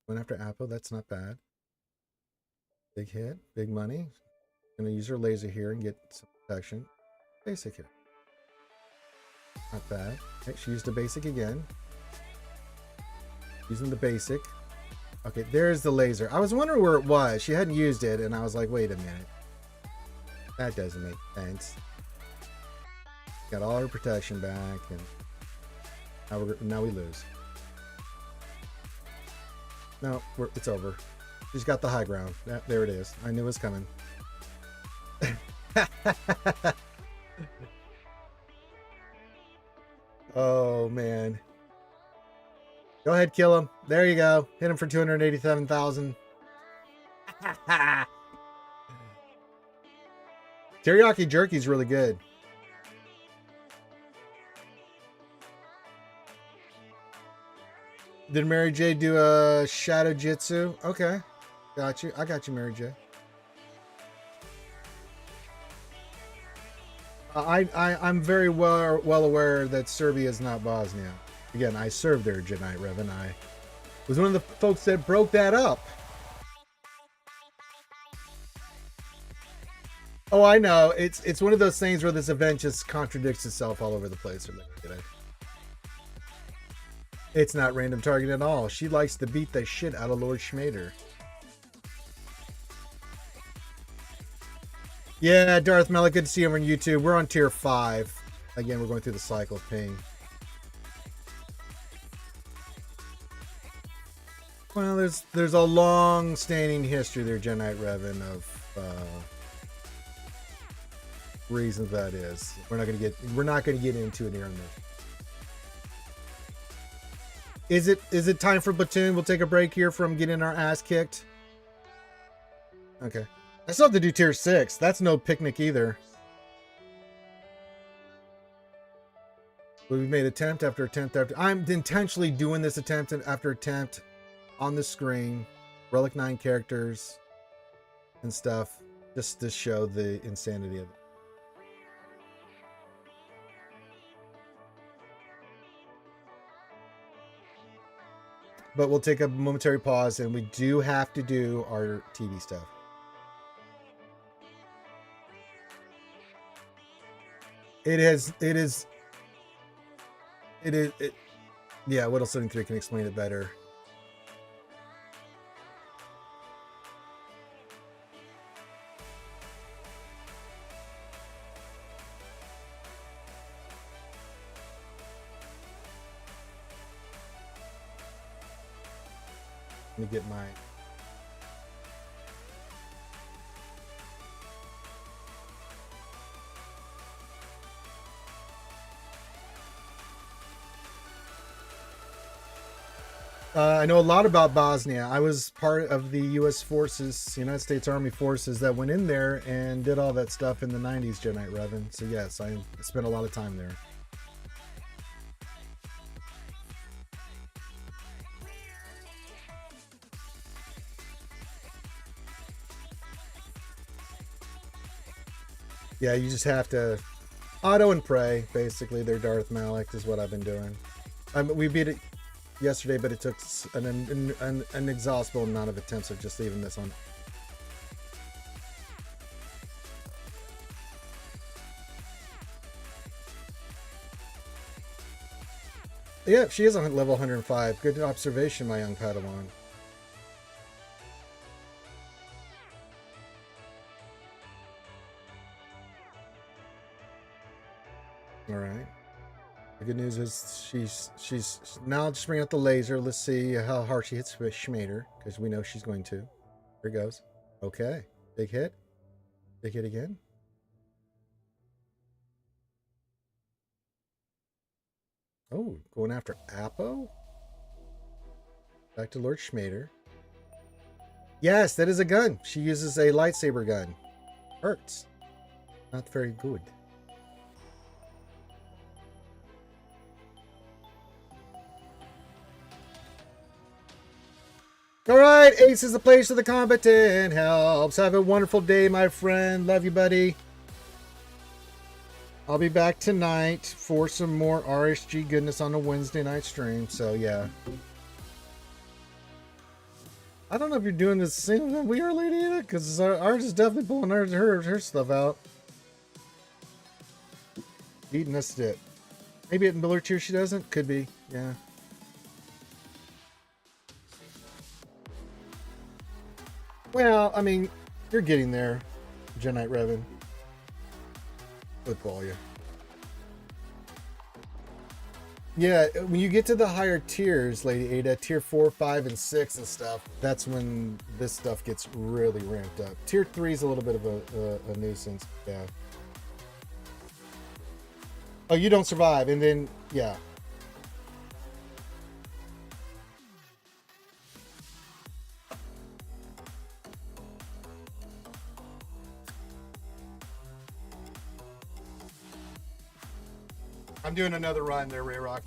going after Apo. That's not bad. Big hit, big money. Gonna use her laser here and get some protection. Basic here. Not bad. Okay, she used the basic again. Using the basic. Okay, there's the laser. I was wondering where it was. She hadn't used it, and I was like, wait a minute. That doesn't make sense. Got all her protection back, and now we lose. No, it's over. She's got the high ground. Yeah, there it is. I knew it was coming. Oh, man. Go ahead, kill him. There you go. Hit him for 287,000. Teriyaki jerky is really good. Did Mary J do a Shadow Jitsu? Okay. Got you. I got you, Mary J. I'm very well aware that Serbia is not Bosnia. Again, I served there, Janite Revan. I was one of the folks that broke that up. Oh, I know. It's one of those things where this event just contradicts itself all over the place. It's not random target at all. She likes to beat the shit out of Lord Schmader. Yeah, Darth Mellick, good to see you on YouTube. We're on tier 5. Again, we're going through the cycle of ping. Well, there's a long-standing history there, Genite Revan, of reasons that is. We're not gonna get into it here on this. Is it time for Platoon? We'll take a break here from getting our ass kicked. Okay. I still have to do tier 6. That's no picnic either. But we've made attempt after attempt after. I'm intentionally doing this attempt after attempt on the screen. Relic 9 characters and stuff. Just to show the insanity of it. But we'll take a momentary pause, and we do have to do our TV stuff. Yeah, Whittle 73 can explain it better. Let me get my... I know a lot about Bosnia. I was part of the U.S. forces, United States Army forces, that went in there and did all that stuff in the 90s, Genite Revan. So yes, I spent a lot of time there. Yeah, you just have to auto and pray, basically. Their Darth Malak is what I've been doing. We beat it yesterday, but it took an inexhaustible amount of attempts of just leaving this on. Yeah, she is on level 105. Good observation, my young Padawan. All right. The good news is she's now just bringing out the laser. Let's see how hard she hits with Schmader, because we know she's going to. Here goes. Okay. Big hit. Big hit again. Oh, going after Apo? Back to Lord Schmader. Yes, that is a gun. She uses a lightsaber gun. Hurts. Not very good. All right, Ace is the place of the combatant helps. Have a wonderful day, my friend. Love you, buddy. I'll be back tonight for some more RSG goodness on a Wednesday night stream. So, yeah. I don't know if you're doing the same that we are, Lady Ada, because ours is definitely pulling her stuff out. Beating us to it. Maybe at Miller Tier she doesn't. Could be. Yeah. Well, I mean, you're getting there, Genite Revan. Football, yeah. Yeah, when you get to the higher tiers, Lady Ada, tier 4, 5, and 6 and stuff, that's when this stuff gets really ramped up. Tier 3 is a little bit of a nuisance, yeah. Oh, you don't survive, and then, yeah. I'm doing another run there, Ray Rock.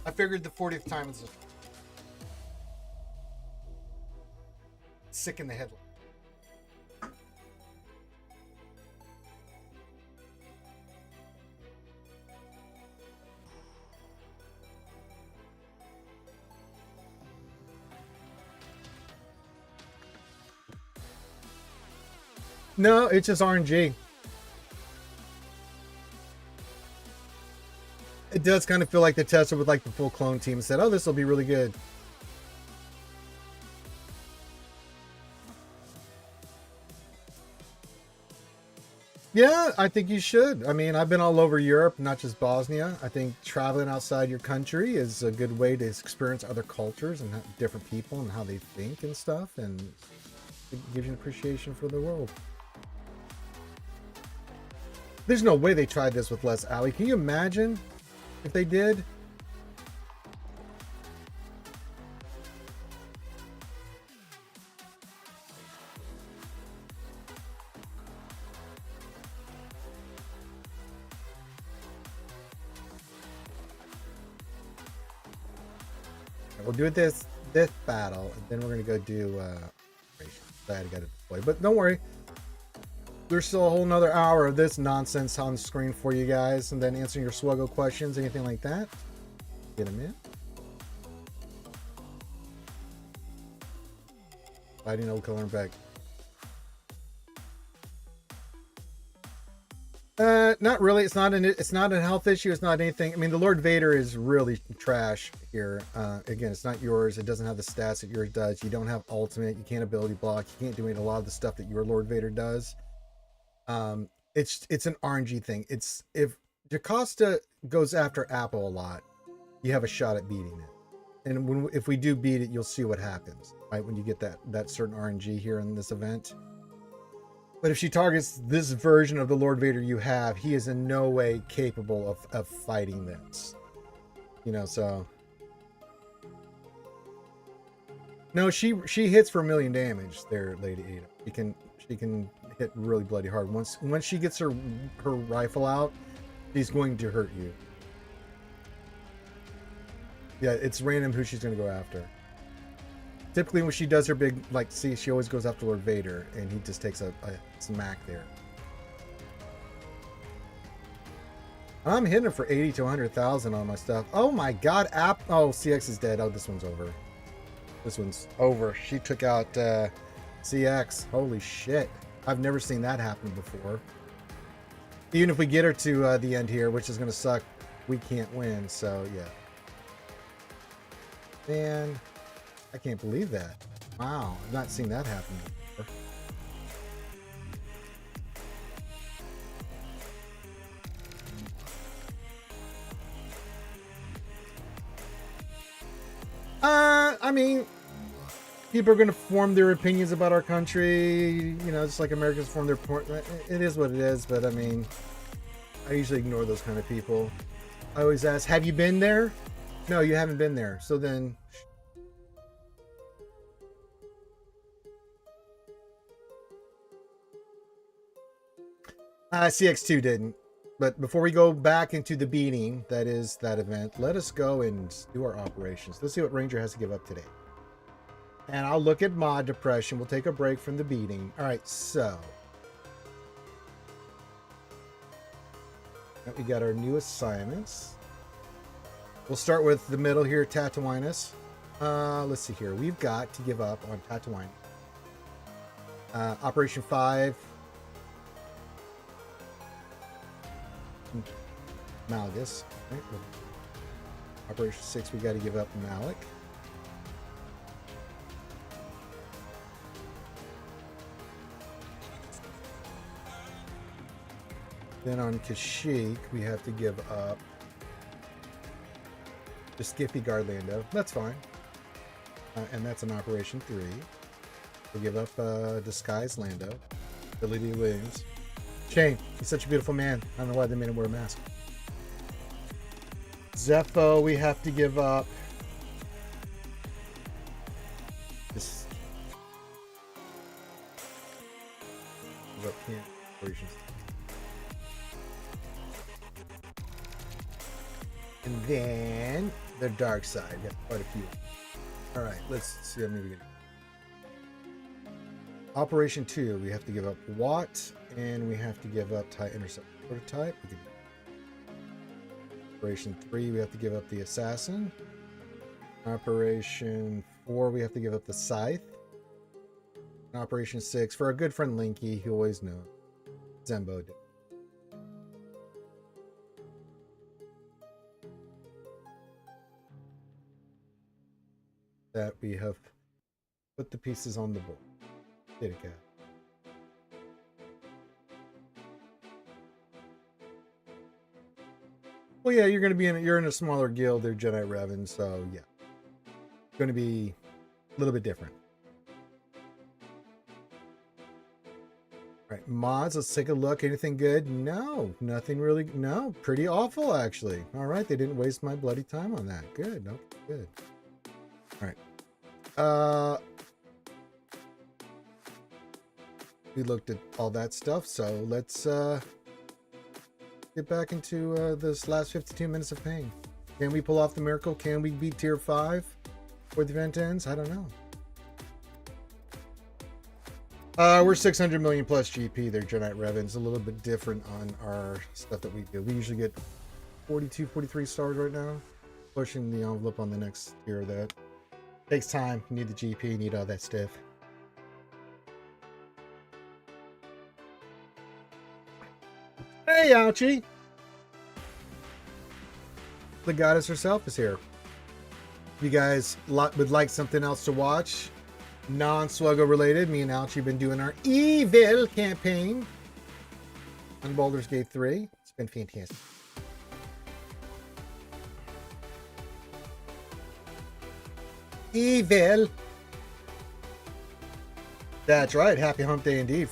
I figured the 40th time is sick in the head. No, it's just RNG. It does kind of feel like they tested with like the full clone team and said, oh, this will be really good. Yeah, I think you should. I mean, I've been all over Europe, not just Bosnia. I think traveling outside your country is a good way to experience other cultures and different people and how they think and stuff, and it gives you an appreciation for the world. There's no way they tried this with less Ali. Can you imagine if they did? We'll do this battle, and then we're gonna go do I got to deploy, but don't worry. There's still a whole nother hour of this nonsense on the screen for you guys, and then answering your SWGOH questions, anything like that. Get them in. Fighting old color back. Not really. It's not a health issue. It's not anything. I mean, the Lord Vader is really trash here. Again, it's not yours. It doesn't have the stats that yours does. You don't have ultimate. You can't ability block. You can't do a lot of the stuff that your Lord Vader does. It's an RNG thing. It's if Jocasta goes after Apple a lot, you have a shot at beating it. And if we do beat it, you'll see what happens, right? When you get that certain RNG here in this event. But if she targets this version of the Lord Vader you have, he is in no way capable of fighting this. You know, so. No, she hits for 1,000,000 damage there, Lady Ada. She can hit really bloody hard. Once she gets her rifle out, she's going to hurt you. Yeah, it's random who she's going to go after. Typically, when she does her big, like, see, she always goes after Lord Vader, and he just takes a smack there. I'm hitting her for 80 to 100,000 on my stuff. Oh my God, oh, CX is dead. Oh, this one's over. This one's over. She took out CX. Holy shit. I've never seen that happen before. Even if we get her to the end here, which is going to suck, we can't win. So, yeah. Man, I can't believe that. Wow, I've not seen that happen before. I mean, people are going to form their opinions about our country, you know, just like Americans form their point. It is what it is, but I mean, I usually ignore those kind of people. I always ask, have you been there? No, you haven't been there. So then... CX2 didn't. But before we go back into the beating, that is that event, let us go and do our operations. Let's see what Ranger has to give up today. And I'll look at mod depression. We'll take a break from the beating. All right, so. We got our new assignments. We'll start with the middle here, Tatooinus. Let's see here. We've got to give up on Tatooine. Operation 5. Malgus. Right. Operation 6, we got to give up Malik. Then on Kashyyyk, we have to give up the Skippy Guard Lando. That's fine. And that's an Operation 3. We give up Disguise Lando. Billy D. Williams. Shane, he's such a beautiful man. I don't know why they made him wear a mask. Zepho, we have to give up this. Operations. And then the dark side. We have quite a few. All right, let's see how many we get. Operation 2, we have to give up Watt, and we have to give up TIE Intercept Prototype. Operation 3, we have to give up the Assassin. Operation 4, we have to give up the Scythe. And Operation 6, for our good friend Linky, who always knows, Zembo did. That we have put the pieces on the board. Did it, Well, yeah, you're in a smaller guild there, Jedi Revan, so yeah. It's going to be a little bit different. All right, mods, let's take a look. Anything good? No, nothing really. No, pretty awful, actually. All right, they didn't waste my bloody time on that. Good, no, good. All right. We looked at all that stuff, so let's get back into this last 52 minutes of pain. Can we pull off the miracle? Can we beat tier 5 before the event ends? I don't know. We're 600 million plus GP there, Jedi Revan. It's a little bit different on our stuff that we do. We usually get 42, 43 stars right now. Pushing the envelope on the next tier of that. Takes time. You need the GP, you need all that stuff. Hey, Ouchie! The goddess herself is here. If you guys would like something else to watch, non-SWGOH related, me and Ouchie have been doing our evil campaign on Baldur's Gate 3. It's been fantastic. Evil. That's right. Happy Hump Day indeed.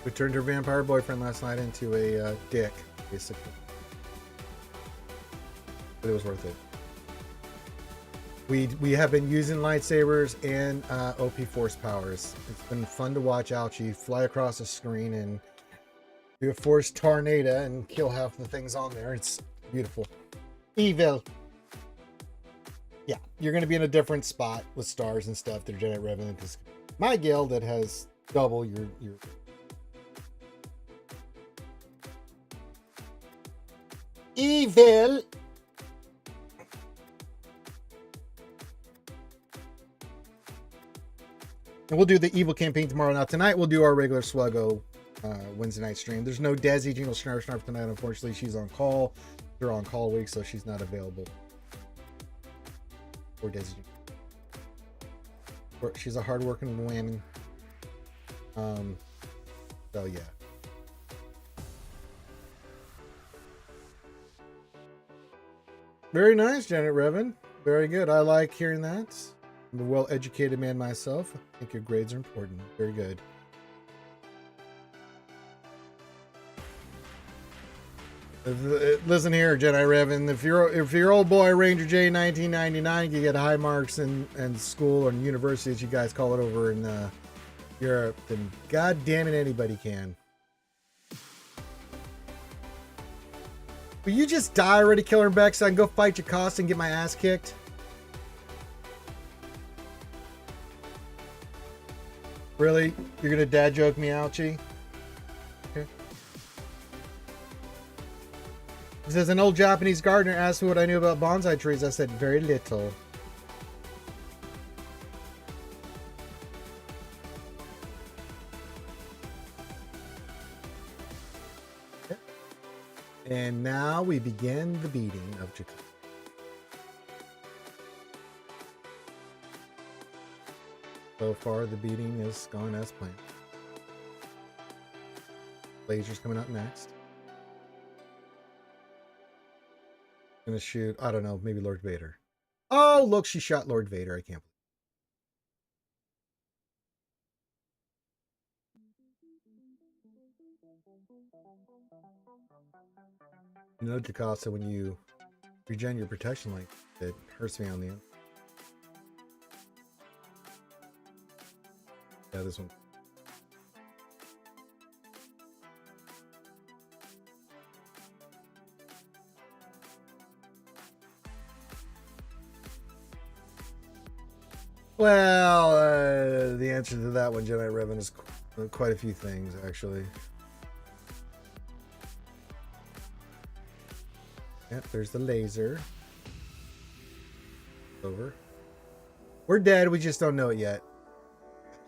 We turned her vampire boyfriend last night into a dick, basically. But it was worth it. We have been using lightsabers and OP force powers. It's been fun to watch Ouchie fly across the screen and do a force tornado and kill half the things on there. It's beautiful. Evil. Yeah, you're going to be in a different spot with stars and stuff. They're Jedi Revan, because my guild that has double your evil. And we'll do the evil campaign tomorrow. Now tonight we'll do our regular SWGOH Wednesday night stream. There's no Desi Jingle Snarf tonight, unfortunately. She's on call. They're on call week, so she's not available. Or Desi Jingle. She's a hard-working woman. So yeah. Very nice, Janet Revan. Very good. I like hearing that. I'm a well-educated man myself. I think your grades are important. Very good. Listen here, Jedi Revan. If your old boy Ranger J 1999 can get high marks in school or in university, as you guys call it over in Europe, then God damn it, anybody can. Will you just die already, Killer Beck, so I can go fight Jocasta and get my ass kicked? Really? You're gonna dad joke me, Ouchie? Okay. He says, an old Japanese gardener asked me what I knew about bonsai trees. I said, very little. Okay. And now we begin the beating of Jocasta. So far, the beating is gone as planned. Laser's coming up next. Gonna shoot, I don't know, maybe Lord Vader. Oh, look, she shot Lord Vader. I can't believe. You know, Jocasta, when you regen your protection, like, it hurts me on the end. Yeah, this one. Well, the answer to that one, Jedi Revan, is quite a few things, actually. Yep, there's the laser. Over. We're dead, we just don't know it yet.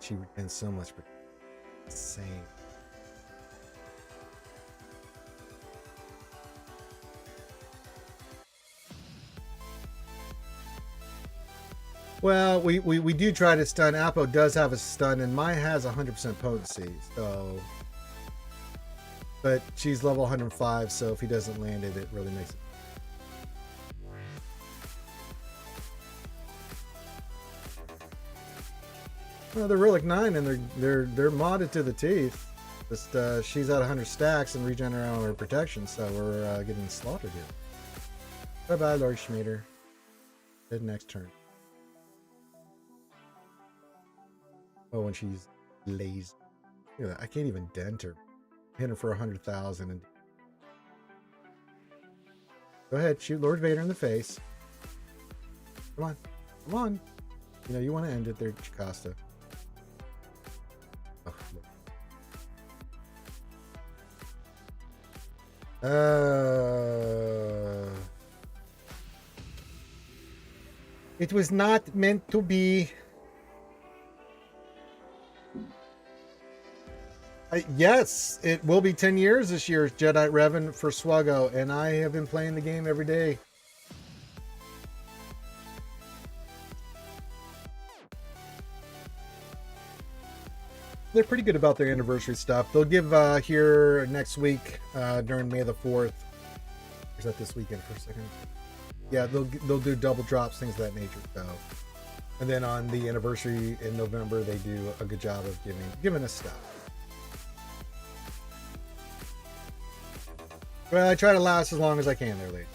She regens so much, but insane. Well, we do try to stun. Apo does have a stun, and mine has 100% potency. So, but she's level 105, so if he doesn't land it, it really makes it. Well, they're Relic 9, and they're modded to the teeth. Just she's at 100 stacks and regenerate on her protection, so we're getting slaughtered here. Bye bye, Lord Schmader. Good next turn. Oh, and she's lazy. Look at that. I can't even dent her. Hit her for 100,000. And go ahead, shoot Lord Vader in the face. Come on, come on. You know you want to end it there, Chikasta. It was not meant to be. Yes, it will be 10 years this year, Jedi Revan for SWGOH, and I have been playing the game every day. They're pretty good about their anniversary stuff. They'll give here next week during May the 4th. Or is that this weekend for a second? Yeah, they'll do double drops, things of that nature. So, and then on the anniversary in November, they do a good job of giving us stuff. Well, I try to last as long as I can there, lady.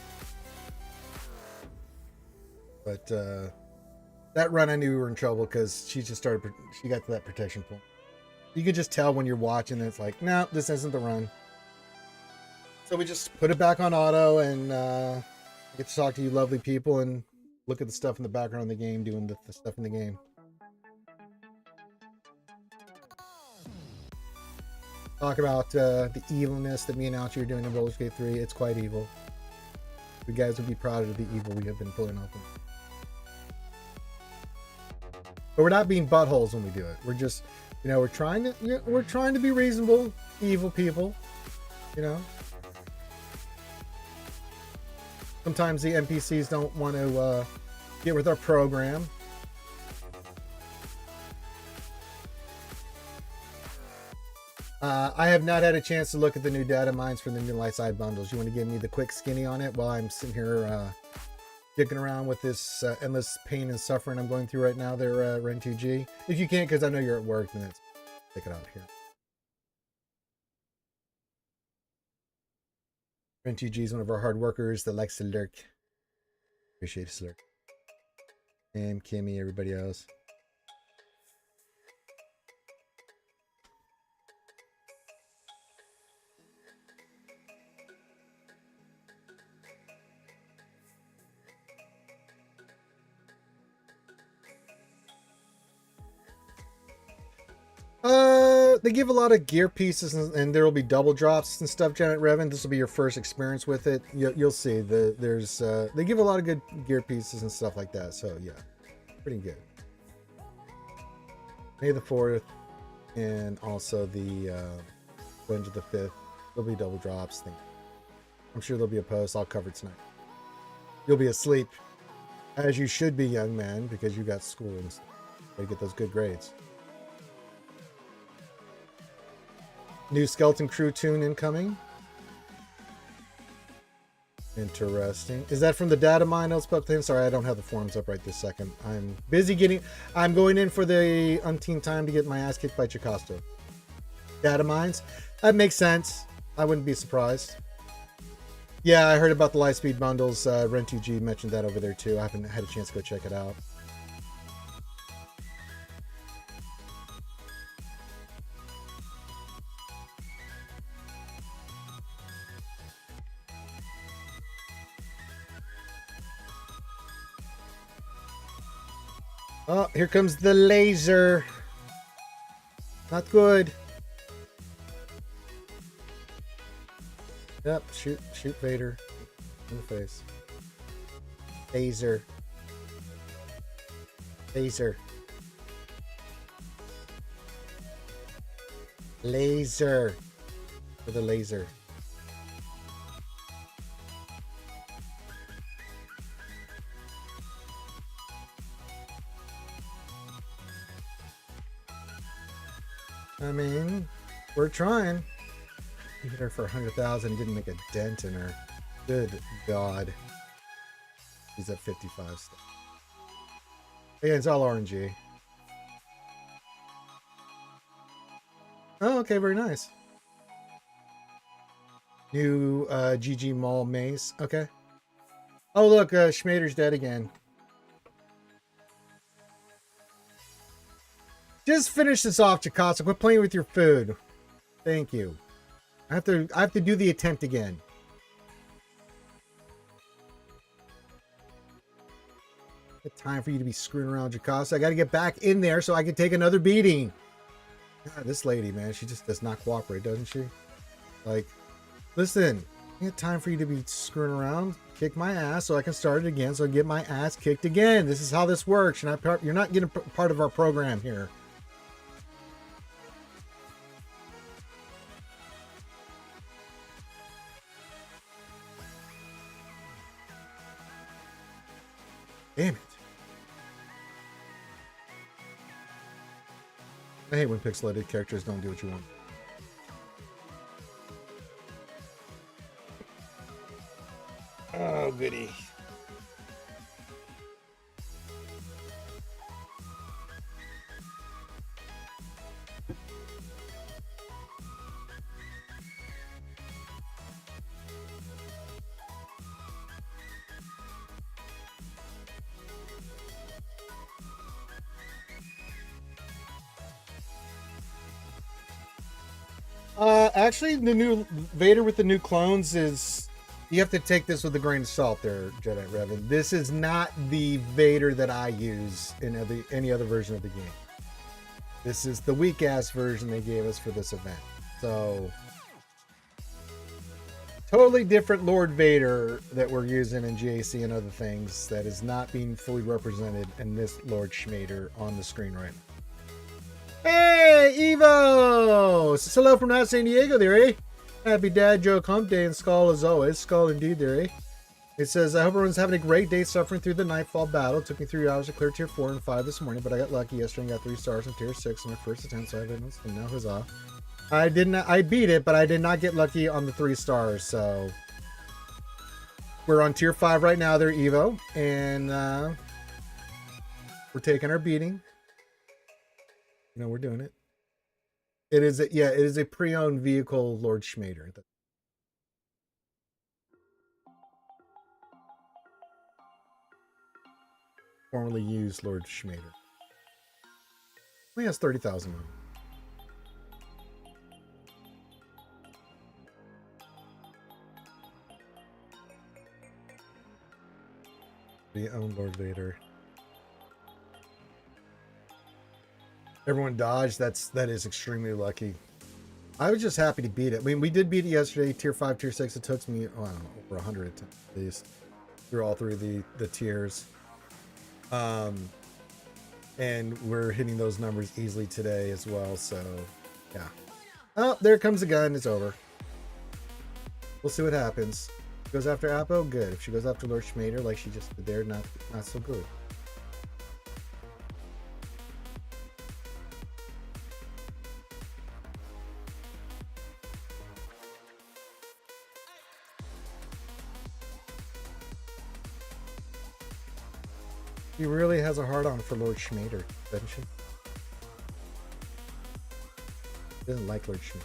But that run, I knew we were in trouble because she got to that protection point. You can just tell when you're watching that it's like, no, this isn't the run. So we just put it back on auto and get to talk to you lovely people and look at the stuff in the background of the game, doing the stuff in the game. Talk about the evilness that me and Alchie are doing in Roller Skate 3. It's quite evil. You guys would be proud of the evil we have been pulling off. But we're not being buttholes when we do it. We're just, you know, we're trying to be reasonable, evil people, you know. Sometimes the NPCs don't want to get with our program. I have not had a chance to look at the new data mines for the new light side bundles. You want to give me the quick skinny on it while I'm sitting here dicking around with this endless pain and suffering I'm going through right now there, Ren2G? If you can't, because I know you're at work, then let's take it out here. Ren2G is one of our hard workers that likes to lurk. Appreciate his lurk. And Kimmy, everybody else. They give a lot of gear pieces and there will be double drops and stuff, Janet Revan. This will be your first experience with it. You'll see there's they give a lot of good gear pieces and stuff like that. So yeah, pretty good. May the 4th and also the Wednesday the 5th. There'll be double drops. I'm sure there'll be a post. I'll cover it tonight. You'll be asleep, as you should be, young man, because you got school and stuff. You get those good grades. New Skeleton Crew tune incoming. Interesting. Is that from the data mine? Sorry, I don't have the forums up right this second. I'm busy I'm going in for the umpteenth time to get my ass kicked by Chikasto. Data mines? That makes sense. I wouldn't be surprised. Yeah, I heard about the Lightspeed bundles. Ren2G mentioned that over there too. I haven't had a chance to go check it out. Oh, here comes the laser. Not good. Yep, shoot Vader in the face. Laser. Laser. Laser. For the laser. I mean, we're trying. We hit her for 100,000. Didn't make a dent in her. Good God. He's at 55 stuff. Yeah, it's all RNG. Oh, okay, very nice. New GG Mall mace. Okay. Oh, look, Schmader's dead again. Just finish this off, Jacasa. Quit playing with your food. Thank you. I have to do the attempt again. It's time for you to be screwing around, Jacasa. I got to get back in there so I can take another beating. God, this lady, man, she just does not cooperate, doesn't she? Like, listen, I got time for you to be screwing around. Kick my ass so I can start it again, so I get my ass kicked again. This is how this works. You're not getting part of our program here. Damn it. I hate when pixelated characters don't do what you want. Oh, goody. Actually, the new Vader with the new clones is... You have to take this with a grain of salt there, Jedi Revan. This is not the Vader that I use in any other version of the game. This is the weak-ass version they gave us for this event. So... Totally different Lord Vader that we're using in GAC and other things that is not being fully represented in this Lord Schmader on the screen right now. Hey, Evo! Hello from out San Diego there, eh? Happy Dad Joke Hump Day and Skull as always. Skull indeed there, eh? It says, I hope everyone's having a great day suffering through the Nightfall battle. It took me 3 hours to clear tier 4 and 5 this morning, but I got lucky yesterday and got 3 stars in tier 6 on my first attempt, so I didn't, and now huzzah. I beat it, but I did not get lucky on the 3 stars, so... We're on tier 5 right now there, Evo, and we're taking our beating. You know, we're doing it. It is a pre-owned vehicle, Lord Schmader. Formerly used Lord Schmader. Only has 30,000 on it. The own Lord Vader. Everyone dodged. That is extremely lucky. I was just happy to beat it. I mean, we did beat it yesterday, tier 5, tier 6. It took me, oh, I don't know, over 100 at least through all 3 of the tiers. And we're hitting those numbers easily today as well. So, yeah. Oh, there comes the gun. It's over. We'll see what happens. If she goes after Apo, good. If she goes after Lord Schmader, like she just did there, not so good. She really has a hard-on for Lord Schmader, doesn't she? Doesn't like Lord Schmader.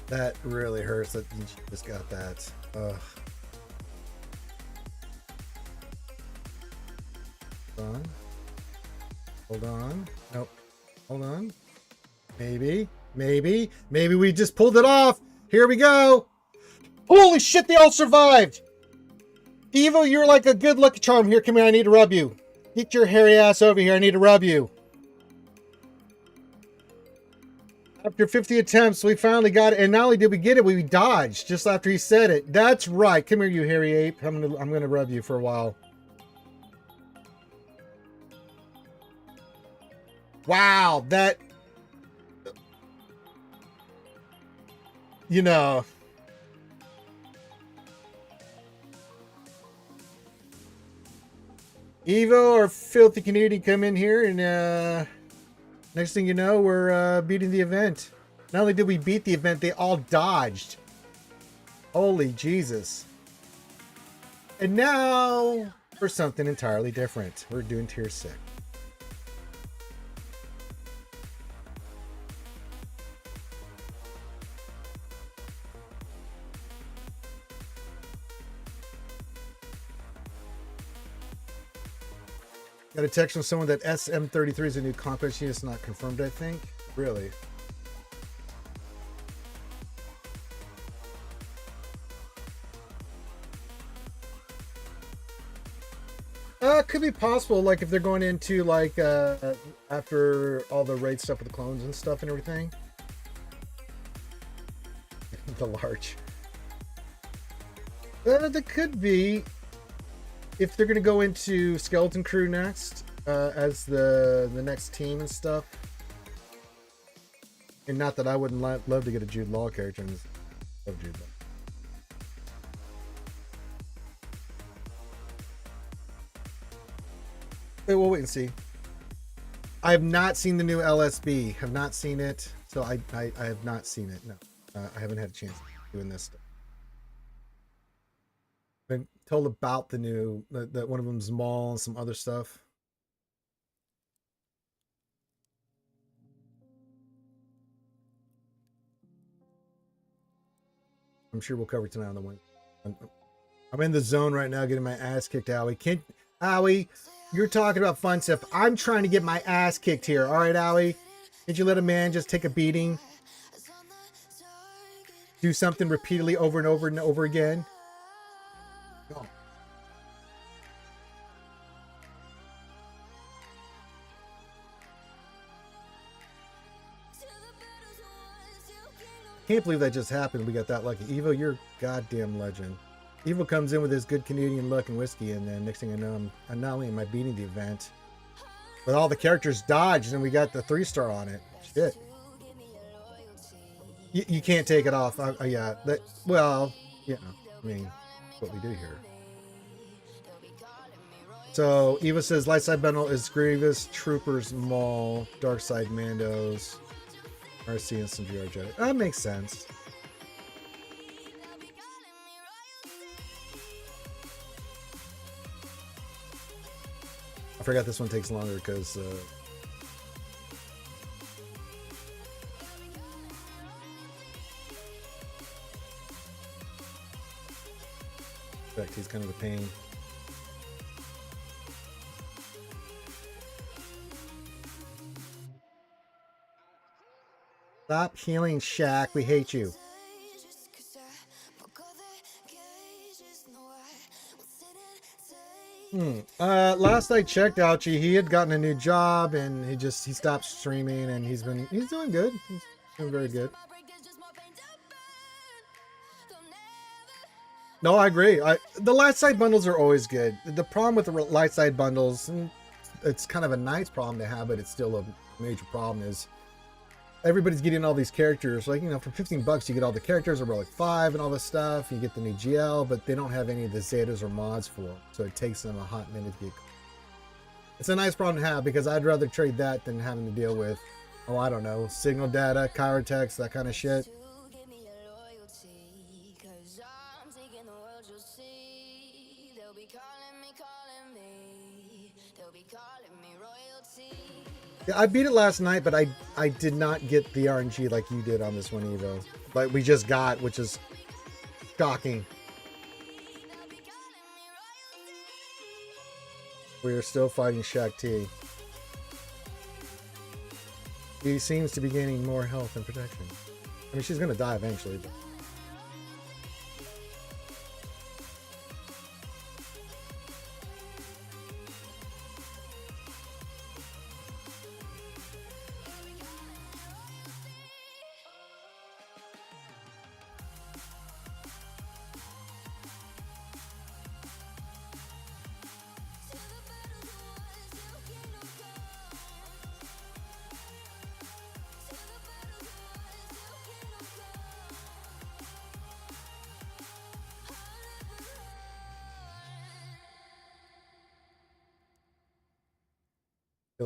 That really hurts that you just got that. Ugh. Hold on. Hold on. Nope. Hold on. Maybe we just pulled it off. Here we go. Holy shit, they all survived. Evo, you're like a good lucky charm. Here, come here. I need to rub you. Get your hairy ass over here. I need to rub you. After 50 attempts, we finally got it. And not only did we get it, we dodged just after he said it. That's right. Come here, you hairy ape. I'm gonna rub you for a while. Wow, that... You know, Evo or Filthy Canadian come in here, and next thing you know, we're beating the event. Not only did we beat the event, they all dodged. Holy Jesus. And now for something entirely different. We're doing tier 6. Got a text from someone that SM33 is a new conquest. It's not confirmed, I think. Really? Could be possible, like if they're going into like after all the raid stuff with the clones and stuff and everything. The large. That could be if they're gonna go into Skeleton Crew next, as the next team and stuff. And not that I wouldn't love to get a Jude Law character. And love Jude Law. We'll wait and see. I have not seen the new LSB. Have not seen it, so I have not seen it. No, I haven't had a chance doing this stuff. Been told about the new that one of them's Maul and some other stuff. I'm sure we'll cover it tonight on the win. I'm in the zone right now, getting my ass kicked. Owie, you're talking about fun stuff. I'm trying to get my ass kicked here. All right, Owie, did you let a man just take a beating? Do something repeatedly over and over and over again? No. Can't believe that just happened. We got that lucky. Evo, you're a goddamn legend. Evo comes in with his good Canadian look and whiskey, and then next thing I know, I'm not only am I beating the event, but all the characters dodged, and we got the 3-star on it. Shit. You can't take it off. Yeah. Well, yeah. I mean, what we do here. So Eva says light side bundle is Grievous, Troopers, Maul, Dark Side Mandos, RC, and some GRJ. That makes sense. I forgot this one takes longer because in fact, he's kind of a pain. Stop healing, Shaq. We hate you. Last I checked, Ouchie, he had gotten a new job and he stopped streaming, and he's doing good. He's doing very good. No, I agree. The light side bundles are always good. The problem with the light side bundles, and it's kind of a nice problem to have, but it's still a major problem, is everybody's getting all these characters. Like, you know, for 15 bucks, you get all the characters, or like 5 and all this stuff. You get the new GL, but they don't have any of the Zetas or mods for them. So it takes them a hot minute to get. It's a nice problem to have, because I'd rather trade that than having to deal with, oh, I don't know, signal data, chirotext, that kind of shit. Yeah, I beat it last night, but I did not get the RNG like you did on this one, Evo. Like we just got, which is shocking. We are still fighting Shaq T. He seems to be gaining more health and protection. I mean, she's going to die eventually, but...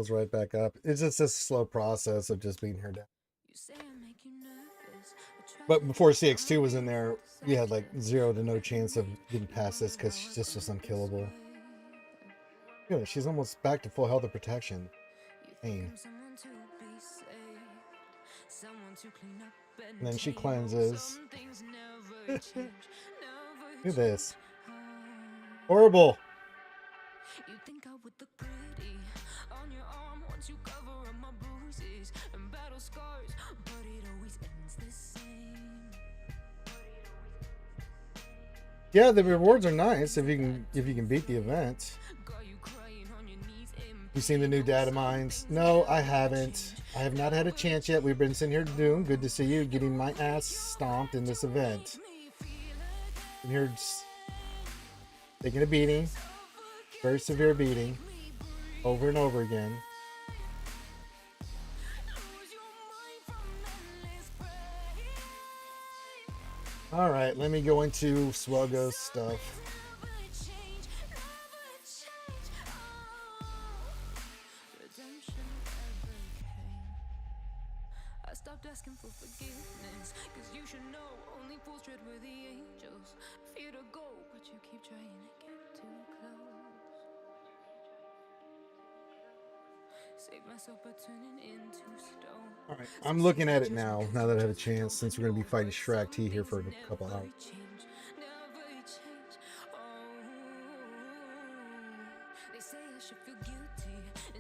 Goes right back up. It's just a slow process of just being her down. But before CX2 was in there, we had like 0 to no chance of getting past this because she just was unkillable. Yeah, she's almost back to full health and protection. Dang. And then she cleanses. Look at this. Horrible. You think I would look pretty on your arm once you cover up my bruises and battle scars, but it always ends the same. Yeah, the rewards are nice if you can beat the event. You seen the new data mines? No, I haven't. I have not had a chance yet. We've been sitting here Doom. Good to see you getting my ass stomped in this event. I'm here taking a beating. Very severe beating. Over and over again. Alright, let me go into SWGOH stuff. I stopped asking for forgiveness, cause you should know only fools tread where the angels fear to go, but you keep trying to get too close. Save myself by turning into stone. Alright, I'm looking at it now that I have a chance, since we're going to be fighting Shrek T here for a couple hours.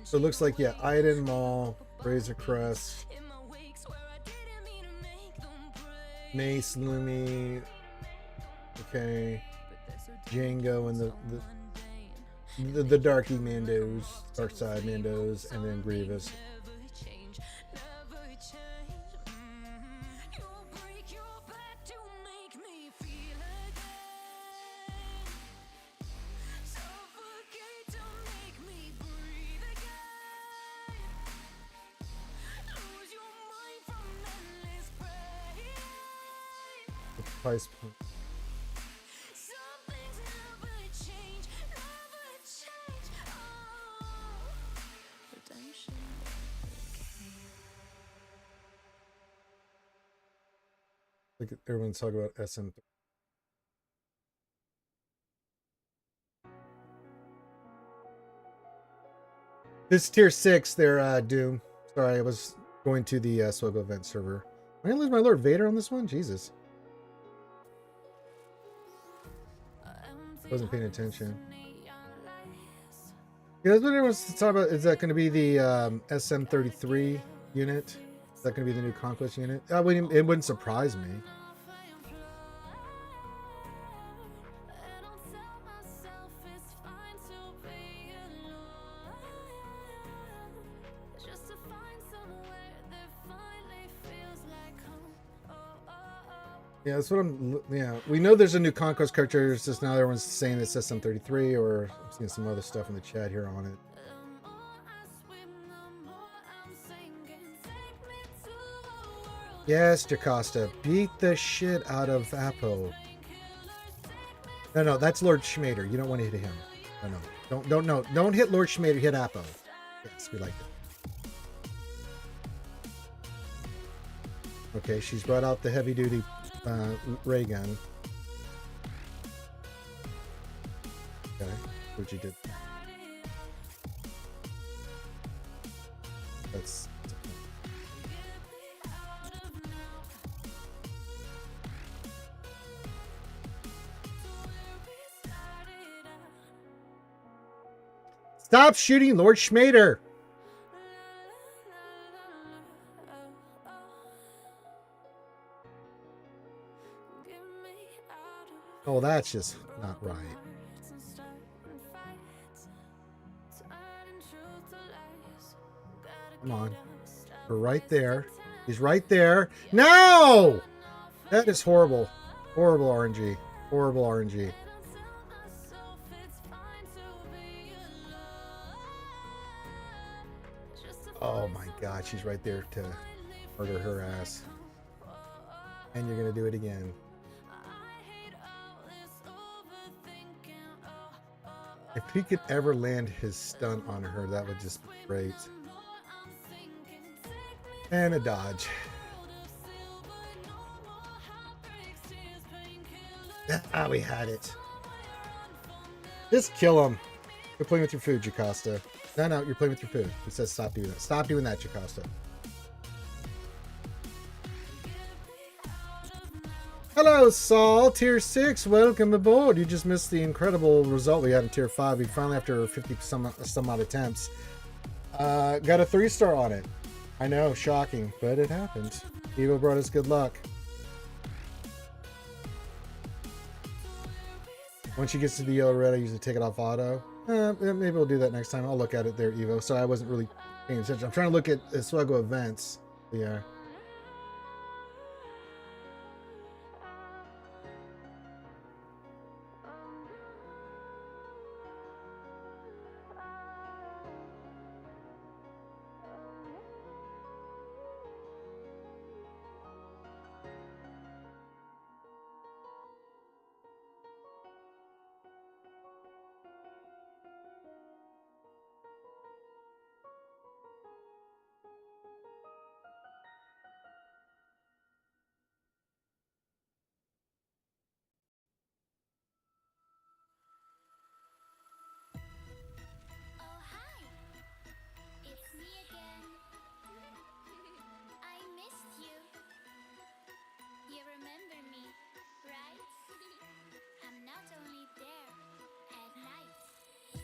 So it looks like, yeah, Iden Mall, Razor Crest, Mace, Lumi, okay, Django, and the Darky Mandos, Dark Side Mandos, and then Grievous. Price point. Look at everyone's talking about SM. This is tier 6 there, Doom. Sorry, I was going to the SWGOH event server. Am I gonna lose my Lord Vader on this one? Jesus. Wasn't paying attention. Yeah, that's what everyone's talking about. Is that going to be the SM33 unit? Is that going to be the new Conquest unit? It wouldn't surprise me. Yeah, that's what yeah, we know there's a new Conquest character. It's just now everyone's saying it's SM33, or I'm seeing some other stuff in the chat here on it. Yes, Jacosta, beat the shit out of Apo. No, that's Lord Schmader. You don't want to hit him. No. Don't hit Lord Schmader. Hit Apo. Yes, we like that. Okay, she's brought out the heavy duty ray gun. Okay, what you did. That's stop shooting Lord Schmader. Oh, that's just not right. Come on. We're right there. He's right there. No! That is horrible. Horrible RNG. Horrible RNG. Oh my god, she's right there to murder her ass. And you're gonna do it again. If he could ever land his stun on her, that would just be great. And a dodge. Ah, we had it. Just kill him. You're playing with your food, Jocasta. No, you're playing with your food. It says stop doing that. Stop doing that, Jocasta. Hello, Saul. Tier 6. Welcome aboard. You just missed the incredible result we had in Tier 5. We finally, after 50 some odd attempts, got a 3-star on it. I know, shocking, but it happened. Evo brought us good luck. Once she gets to the yellow red, I usually take it off auto. Maybe we'll do that next time. I'll look at it there, Evo. Sorry, I wasn't really paying attention. I'm trying to look at SWGOH events. Yeah.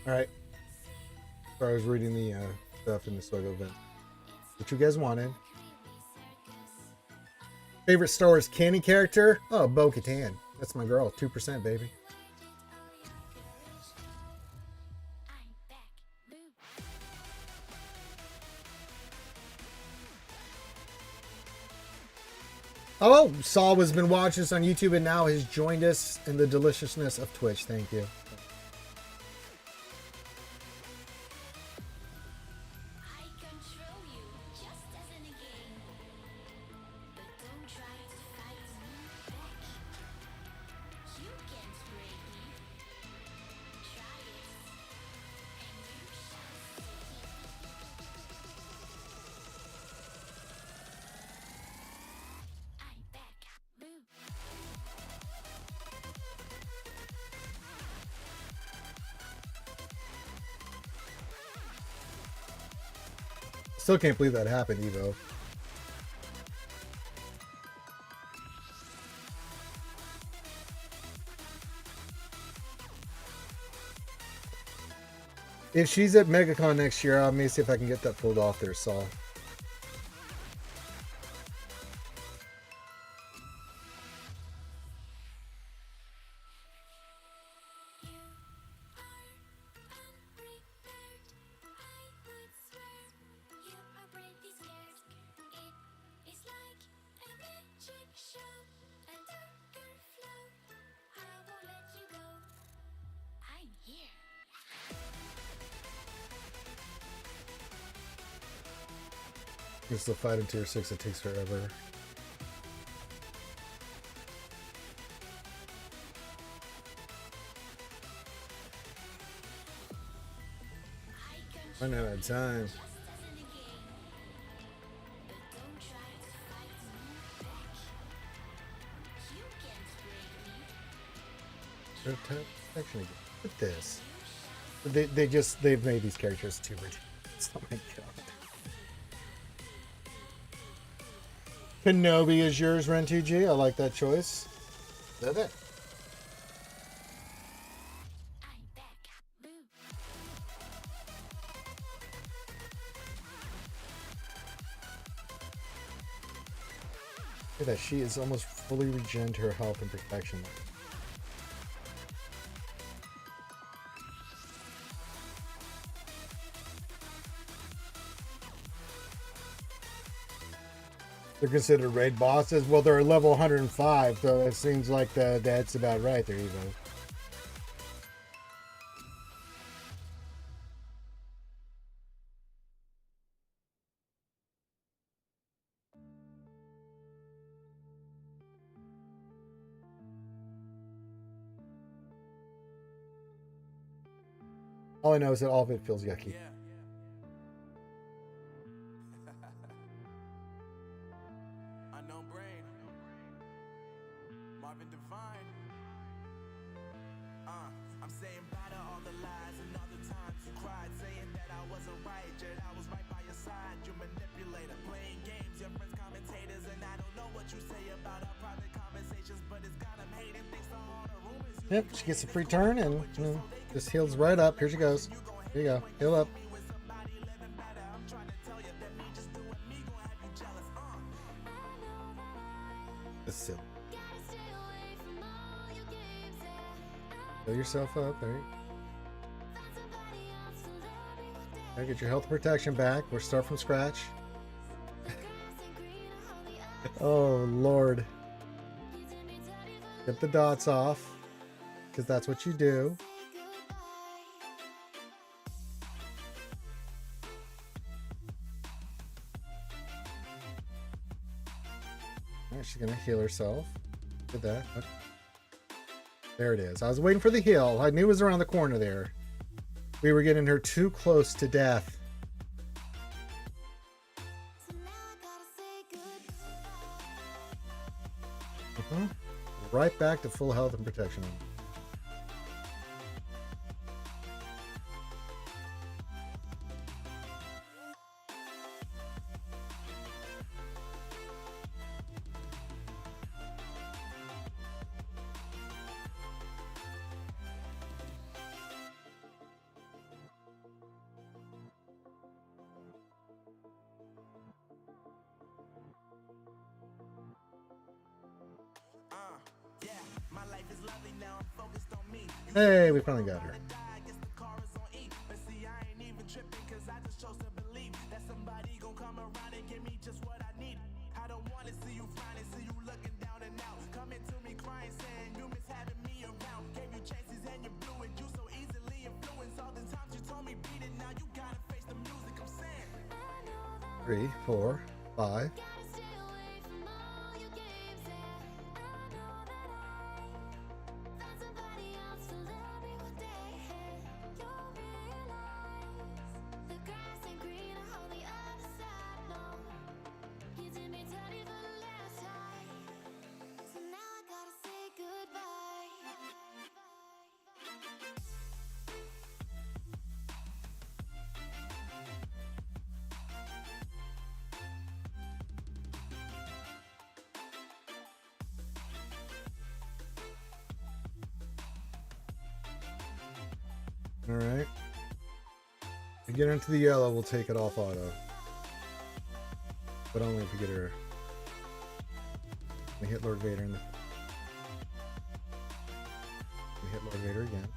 All right. So I was reading the stuff in the SWGOH event. What you guys wanted. Favorite Star Wars canon character? Oh, Bo-Katan. That's my girl. 2%, baby. Oh, Saul has been watching us on YouTube and now has joined us in the deliciousness of Twitch. Thank you. Still can't believe that happened, Evo. If she's at MegaCon next year, I may see if I can get that pulled off there, Saul. It's the fight in Tier 6 that takes forever. Run out of time. Actually, look at this. They've made these characters too ridiculous. Oh my god. Kenobi is yours, Ren2G. I like that choice. Love it. Look at that. She is almost fully regenerated her health and protection. They're considered raid bosses. Well, they're level 105, so it seems like that's about right there, Evo. All I know is that all of it feels yucky. I'm saying bye to all the lies and all the times you cried, saying that I wasn't right, yet I was right by your side. You manipulator, playing games, your friends commentators, and I don't know what you say about our private conversations, but it's got them hating thanks to all the rumors. Yep, she gets a free turn and just heals right up. Here she goes. Here you go. Heal up. That's silly. Fill yourself up. There you go. Get your health and protection back. We'll start from scratch. Oh, Lord. Get the dots off, because that's what you do. All right, she's going to heal herself. Did that. Okay. There it is. I was waiting for the heal. I knew it was around the corner there. We were getting her too close to death. Right back to full health and protection. Hey, we finally got her. Three, 4, 5. All right. To get into the yellow, we'll take it off auto. But only if we get her. We hit Lord Vader in the. We hit Lord Vader again.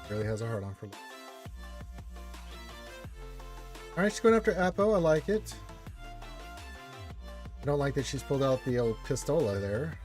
Barely has a heart on for. All right, she's going after Apo. I like it. I don't like that she's pulled out the old pistola there.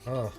Oh.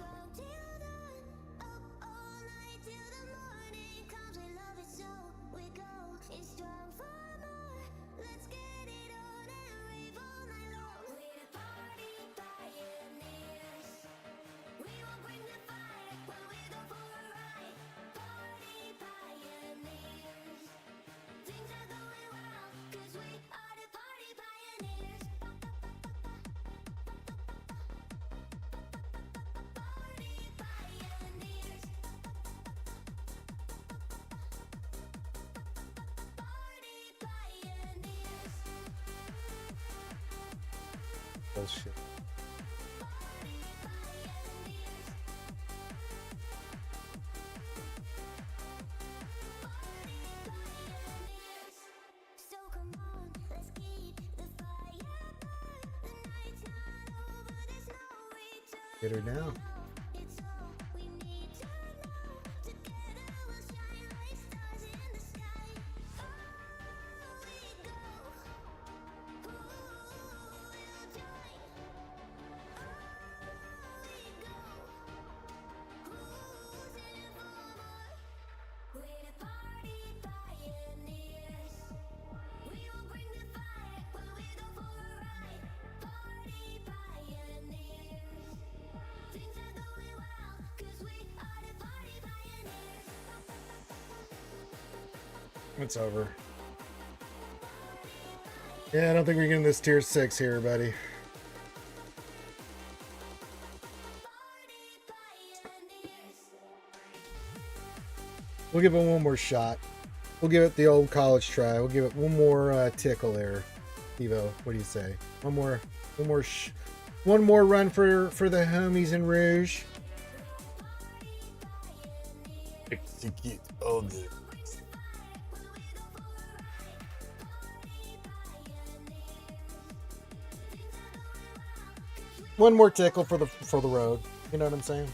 Bullshit. Get her down. It's over. Yeah, I don't think we're getting this tier 6 here, buddy. We'll give it one more shot. We'll give it the old college try. We'll give it one more tickle there. Evo, what do you say? One more run for the homies in Rouge. Execute all the. One more tickle for the road. You know what I'm saying?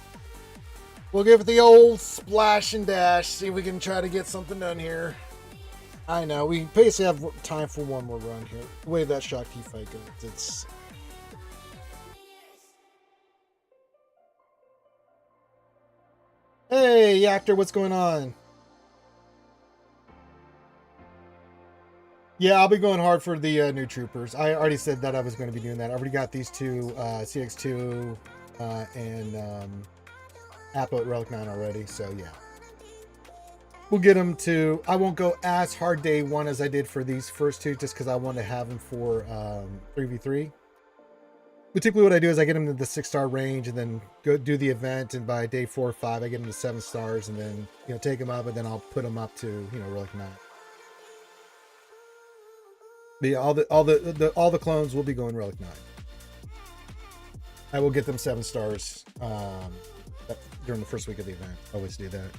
We'll give it the old splash and dash. See if we can try to get something done here. I know we basically have time for one more run here. The way that shock key fight goes, it's. Hey, Actor, what's going on? Yeah, I'll be going hard for the new troopers. I already said that I was going to be doing that. I already got these two, CX2 and Apple at Relic 9 already, so yeah. We'll get them to... I won't go as hard day one as I did for these first two, just because I want to have them for 3v3. But typically what I do is I get them to the 6-star range and then go do the event, and by day 4 or 5 I get them to 7 stars, and then take them up, and then I'll put them up to Relic 9. But yeah, all the clones will be going Relic 9. I will get them 7 stars during the first week of the event. Always do that.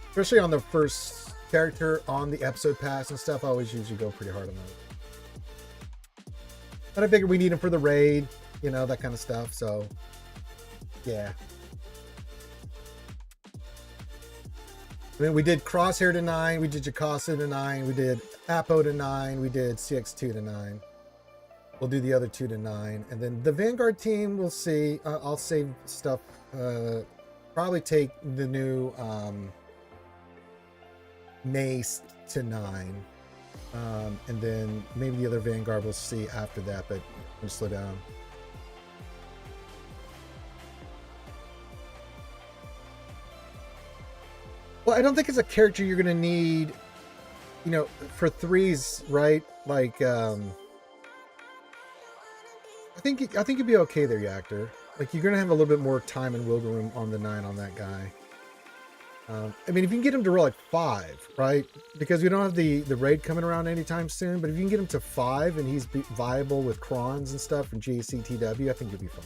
Especially on the first character on the episode pass and stuff, I always usually go pretty hard on that. But I figure we need them for the raid, that kind of stuff. So, yeah. I mean, we did Crosshair to 9, we did Jacasa to 9, we did Apo to 9, we did CX2 to 9. We'll do the other 2 to 9. And then the Vanguard team, we'll see. I'll save stuff. Probably take the new Mace to 9. And then maybe the other Vanguard we'll see after that, but we'll slow down. Well, I don't think it's a character you're going to need, for 3s, right? Like, I think you'd be okay there, Yactor. Like, you're going to have a little bit more time and wiggle room on the 9 on that guy. I mean, if you can get him to Relic 5, right? Because we don't have the raid coming around anytime soon, but if you can get him to 5 and he's viable with Crons and stuff and GACTW, I think you'll be fine.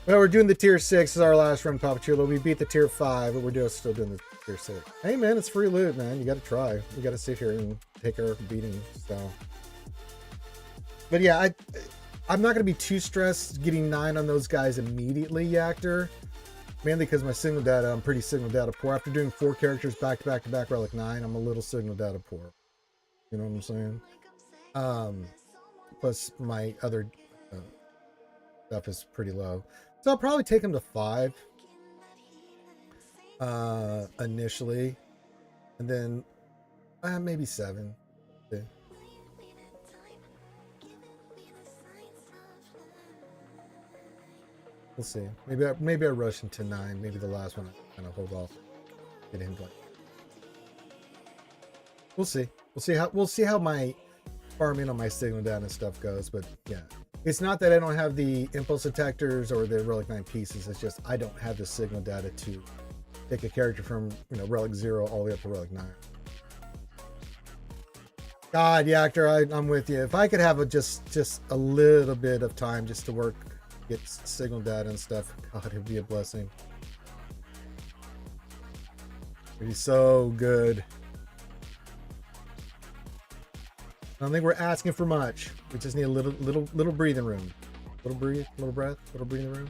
Well, we're doing the tier 6. This is our last run, Papa Chulo. We beat the tier 5, but we're still doing the tier 6. Hey, man, it's free loot, man. You got to try. We got to sit here and take our beating. So, but yeah, I'm not going to be too stressed getting 9 on those guys immediately, Yactor. Mainly because my signal data, I'm pretty signal data poor. After doing 4 characters back to back to back Relic 9, I'm a little signal data poor. You know what I'm saying? Plus my other stuff is pretty low. So I'll probably take him to 5 initially, and then maybe 7. Okay. We'll see. Maybe I rush into 9. Maybe the last one I kind of hold off. Get him going. We'll see. We'll see how my farming on my signal data and stuff goes. But yeah, it's not that I don't have the impulse detectors or the Relic 9 pieces. It's just I don't have the signal data to take a character from Relic 0 all the way up to Relic 9. God, Yactor, I'm with you. If I could have just a little bit of time just to work, get signal data and stuff, God, it'd be a blessing. It'd be so good. I don't think we're asking for much. We just need a little breathing room. Little breath, little breathing room.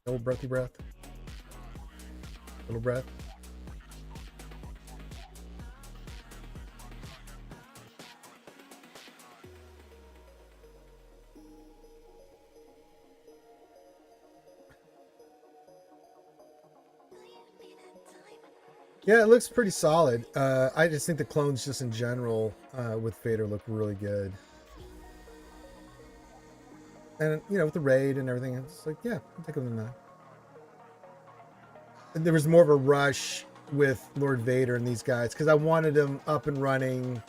Little breathy breath. Little breath. Yeah, it looks pretty solid. I just think the clones just in general with Vader look really good. And, with the raid and everything, it's like, yeah, I'll take them to 9. And there was more of a rush, with Lord Vader and these guys because I wanted them up and running.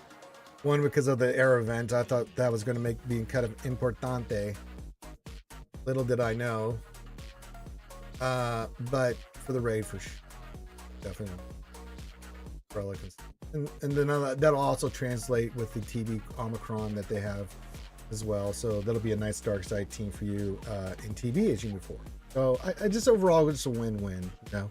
One, because of the air event. I thought that was going to make being kind of importante. Little did I know. But for the raid, for sure. Definitely. And then that'll also translate with the TV Omicron that they have as well. So that'll be a nice dark side team for you in TV as you move forward. So I just overall, it's a win-win, you know?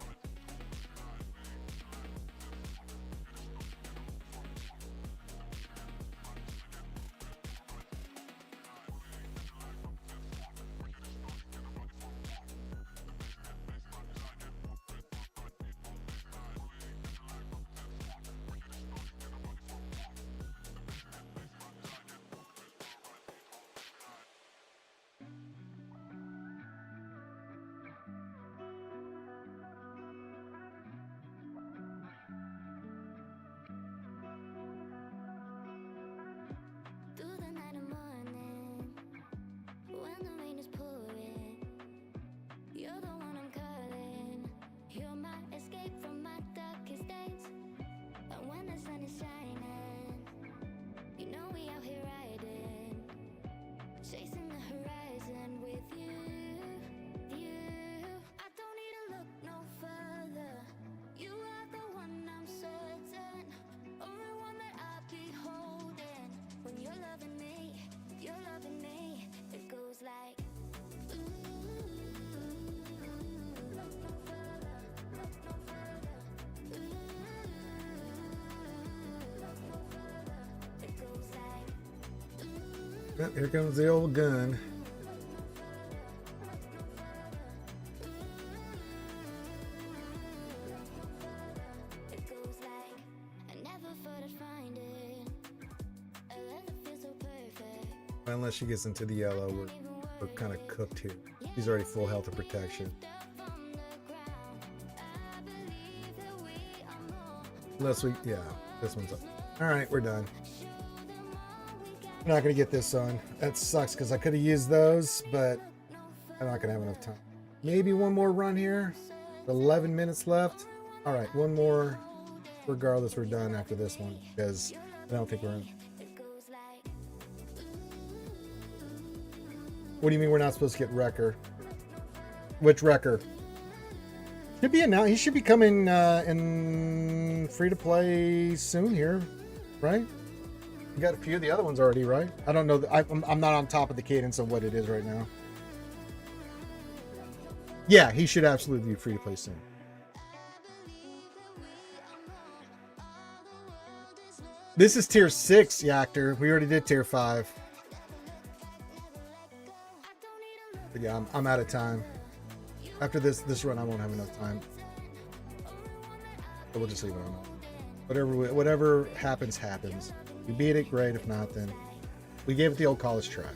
Through the night and morning, when the rain is pouring, you're the one I'm calling. You're my escape from my darkest days. And when the sun is shining, you know we out here riding, chasing the horizon with you. I don't need to look no further. You are the one I'm certain, only one that I'll be holding. When you're loving me, it goes like ooh, look no further, look no further. Ooh, look no further. It goes like ooh. Yep, here comes the old gun. It goes like I never thought I'd find it. A love that feels so perfect. Unless she gets into the yellow, we're kind of cooked here. He's already full health and protection. Unless we, yeah, this one's up. All right, we're done. We're not going to get this on. That sucks because I could have used those, but I'm not going to have enough time. Maybe one more run here. 11 minutes left. All right, one more. Regardless, we're done after this one because I don't think we're in. What do you mean we're not supposed to get Wrecker? Which Wrecker? Should be announced. He should be coming in free to play soon here, right? You got a few of the other ones already, right? I don't know. I'm not on top of the cadence of what it is right now. Yeah, he should absolutely be free to play soon. This is tier 6, Yakter. We already did tier 5. But yeah, I'm out of time. After this run, I won't have enough time. But we'll just leave it on. Whatever happens, happens. We beat it, great. If not, then we gave it the old college try.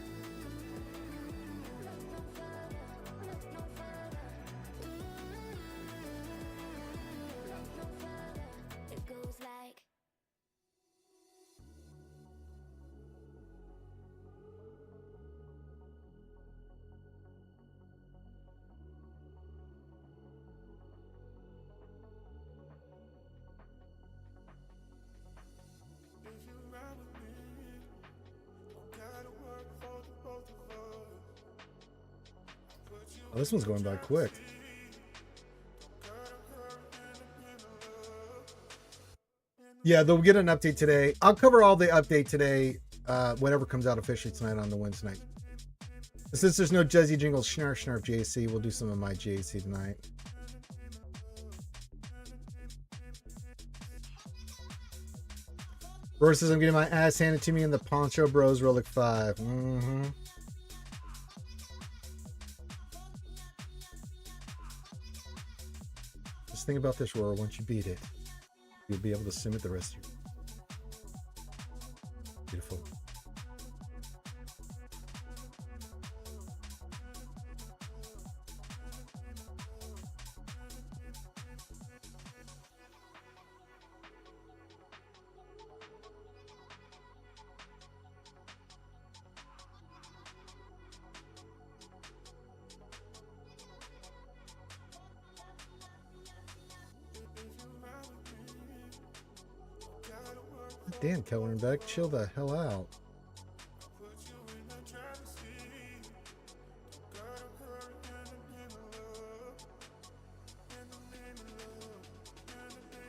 Oh, this one's going by quick. Yeah, they'll get an update today. I'll cover all the update today, whatever comes out officially tonight on the Wednesday night. Since there's no Juzzy Jingle Snarf Snarf JC, we'll do some of my JC tonight. Versus I'm getting my ass handed to me in the Poncho Bros Relic 5. Mm-hmm. Just think about this, Roar. Once you beat it, you'll be able to sim it the rest of your life. Beautiful. damn, Kelvin Beck, chill the hell out.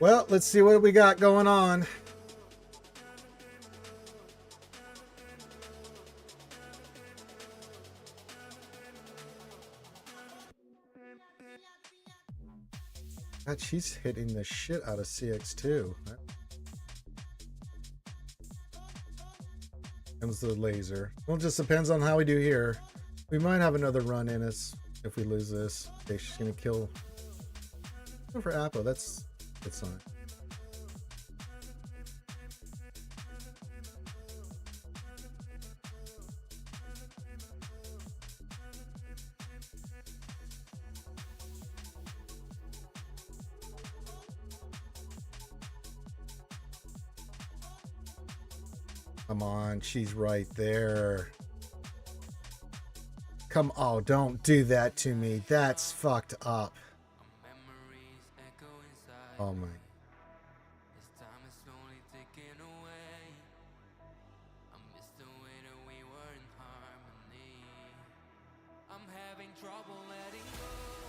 Well, let's see what we got going on. God, she's hitting the shit out of CX2. Comes the laser. Well, it just depends on how we do here. We might have another run in us if we lose this. Okay, she's gonna kill. Go for Apple. That's fine. Come on, she's right there. Come, oh, don't do that to me. That's fucked up. Oh my.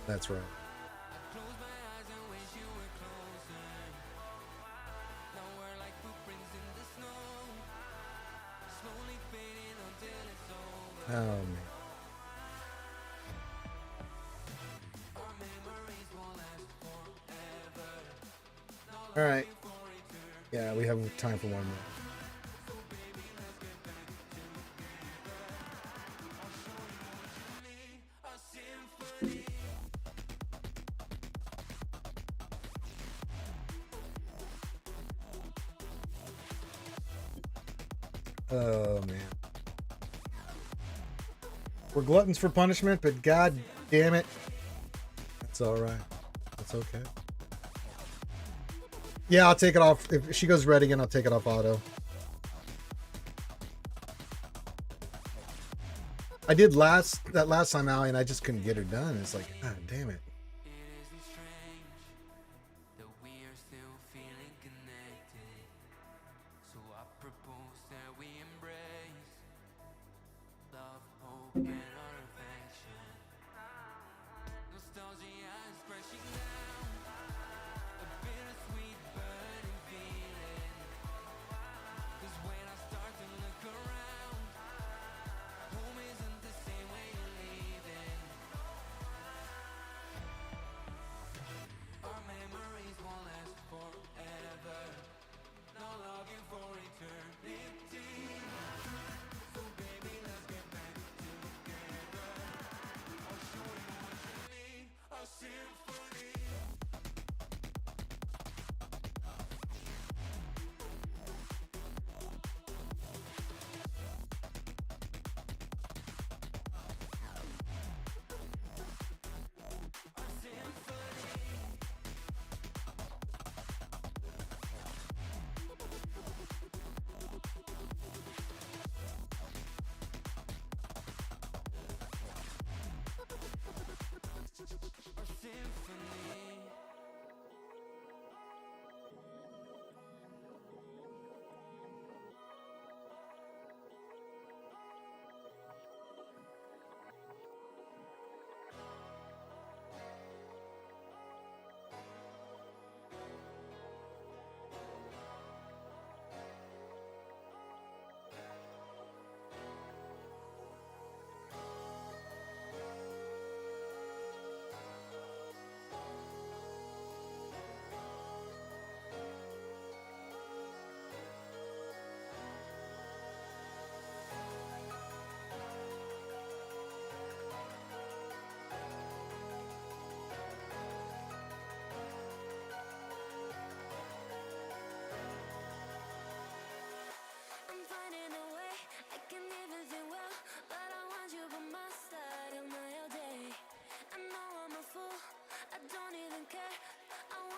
That's right. Oh man. All right. Yeah, we have time for one more. Oh man. We're gluttons for punishment, but god damn it. That's all right. That's okay. Yeah, I'll take it off. If she goes red again, I'll take it off auto. I did that last time out, and I just couldn't get her done. It's like, god damn it.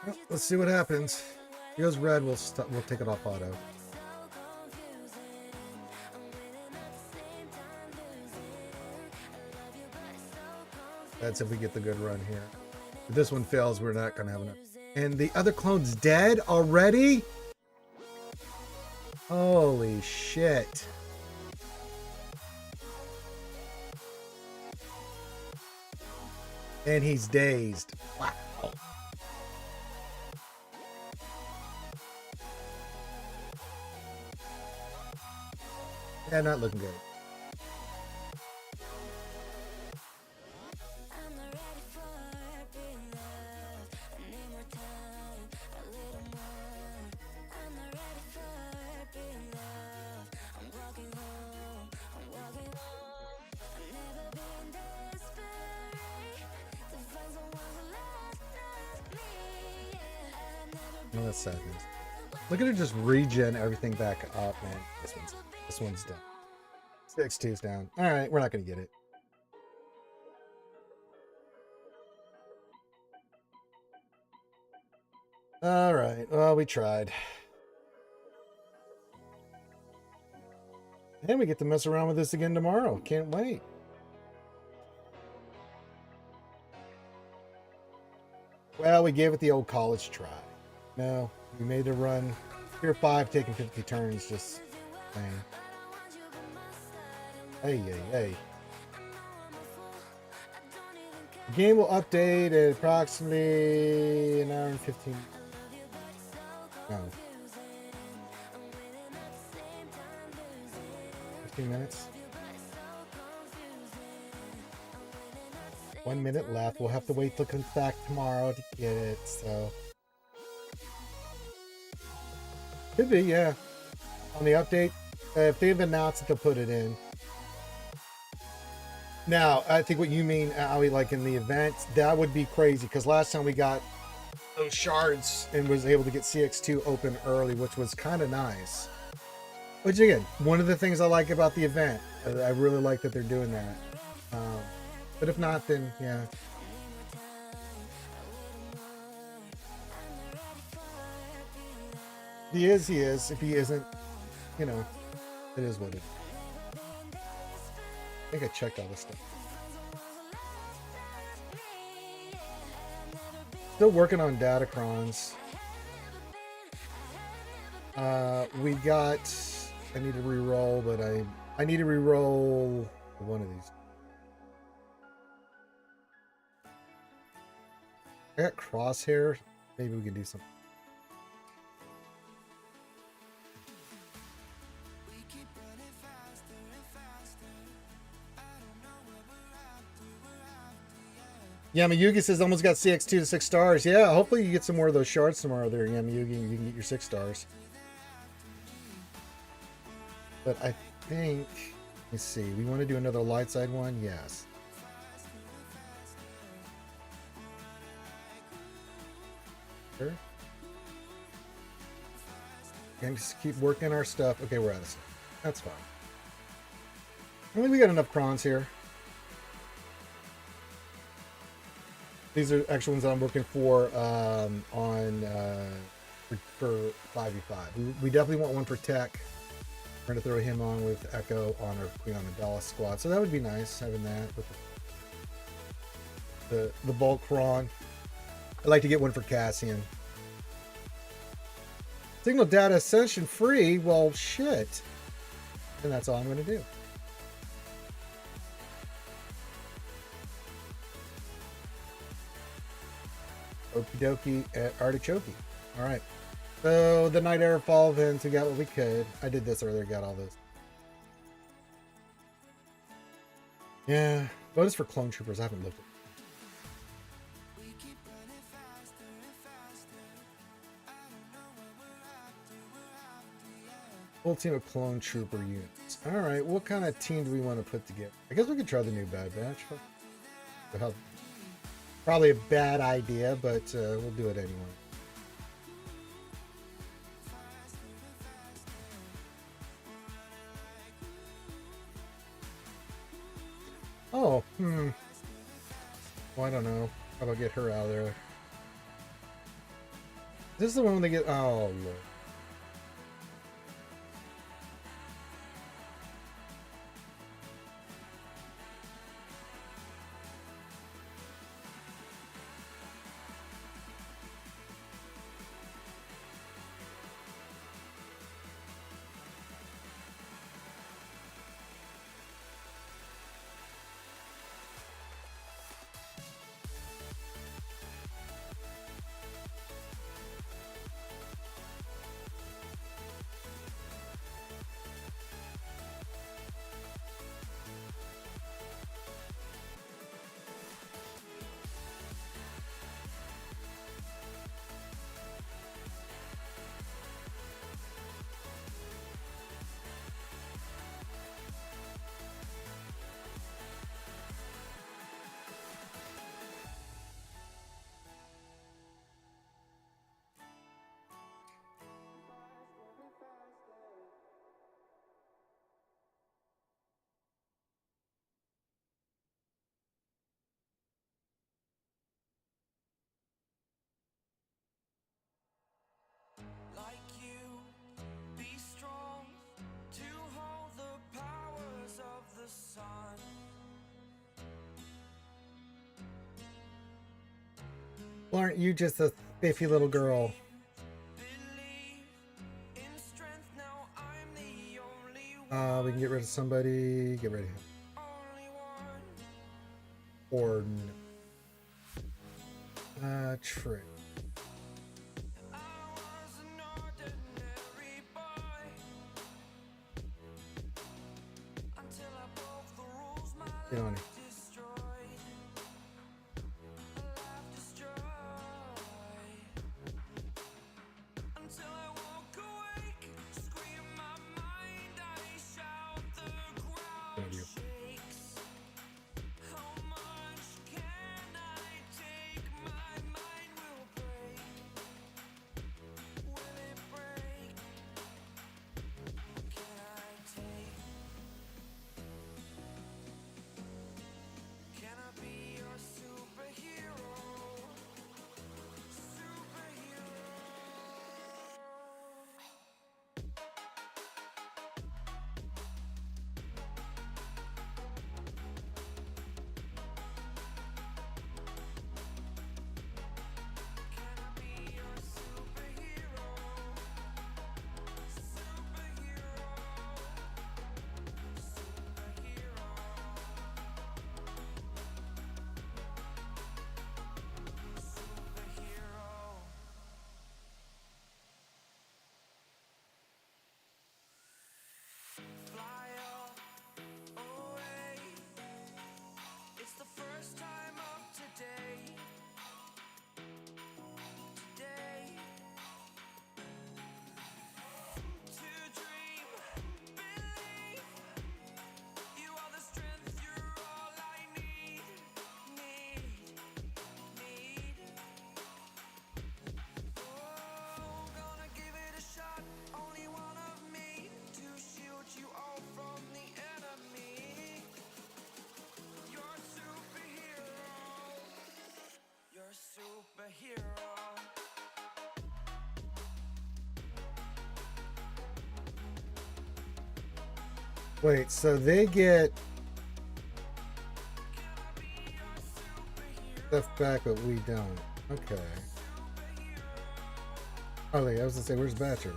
Well, let's see what happens. If he goes red, we'll take it off auto. That's if we get the good run here. If this one fails, we're not gonna have enough. And the other clone's dead already? Holy shit. And he's dazed. Wow. Yeah, not looking good. I'm not ready for being loved. I need more time, a little more. I'm not ready for being loved. I'm walking home, I'm walking home. I've never been desperate to find someone who loves me. Yeah, I've never No, been that's sad news. Look at her just regen everything back up, man. This one's done. 6-2's down. All right, we're not gonna get it. All right. Well, we tried. And we get to mess around with this again tomorrow. Can't wait. Well, we gave it the old college try. No, we made a run. Tier 5 taking 50 turns, just saying. Hey, hey, hey. The game will update at approximately an hour and 15. No. 15 minutes. 1 minute left. We'll have to wait till it comes back tomorrow to get it, so. Could be, yeah. On the update, if they've announced it, they'll put it in. Now, I think what you mean, Ali, like in the event, that would be crazy, because last time we got those shards and was able to get CX2 open early, which was kind of nice. Which again, one of the things I like about the event. I really like that they're doing that. But if not, then yeah. He is. If he isn't, you know, it is what it is. I think I checked all this stuff. Still working on Datacrons. We got. I need to re-roll, but I need to re-roll one of these. I got crosshair. Maybe we can do something. Yamayugi says almost got CX2 to 6 stars. Yeah, hopefully you get some more of those shards tomorrow there, Yamayugi, and you can get your 6 stars. But I think, let's see, we want to do another light side one? Yes. Sure. And just keep working our stuff. Okay, we're out of stuff. That's fine. I think we got enough crons here. These are actual ones that I'm looking for for 5v5. We definitely want one for tech. We're going to throw him on with Echo on our Queen Amidala squad. So that would be nice, having that with the bulk cron. I'd like to get one for Cassian. Signal data ascension free? Well, shit. And that's all I'm going to do. Okie dokie, artichoke. All right. So the night air fall events, we got what we could. I did this earlier, got all this. Yeah, bonus for clone troopers. I haven't looked at. Full team of clone trooper units. All right, what kind of team do we want to put together? I guess we could try the new Bad Batch. Probably a bad idea, but we'll do it anyway. Oh, well, I don't know. How about get her out of there? This is the one when they get. Oh, Lord. Well, aren't you just a spiffy little girl? We can get rid of somebody. Get rid of him. Or no. Trick. Get on it. Thank you. Wait, so they get stuff back, but we don't. Okay. Oh, wait, I was gonna say, where's Batcher?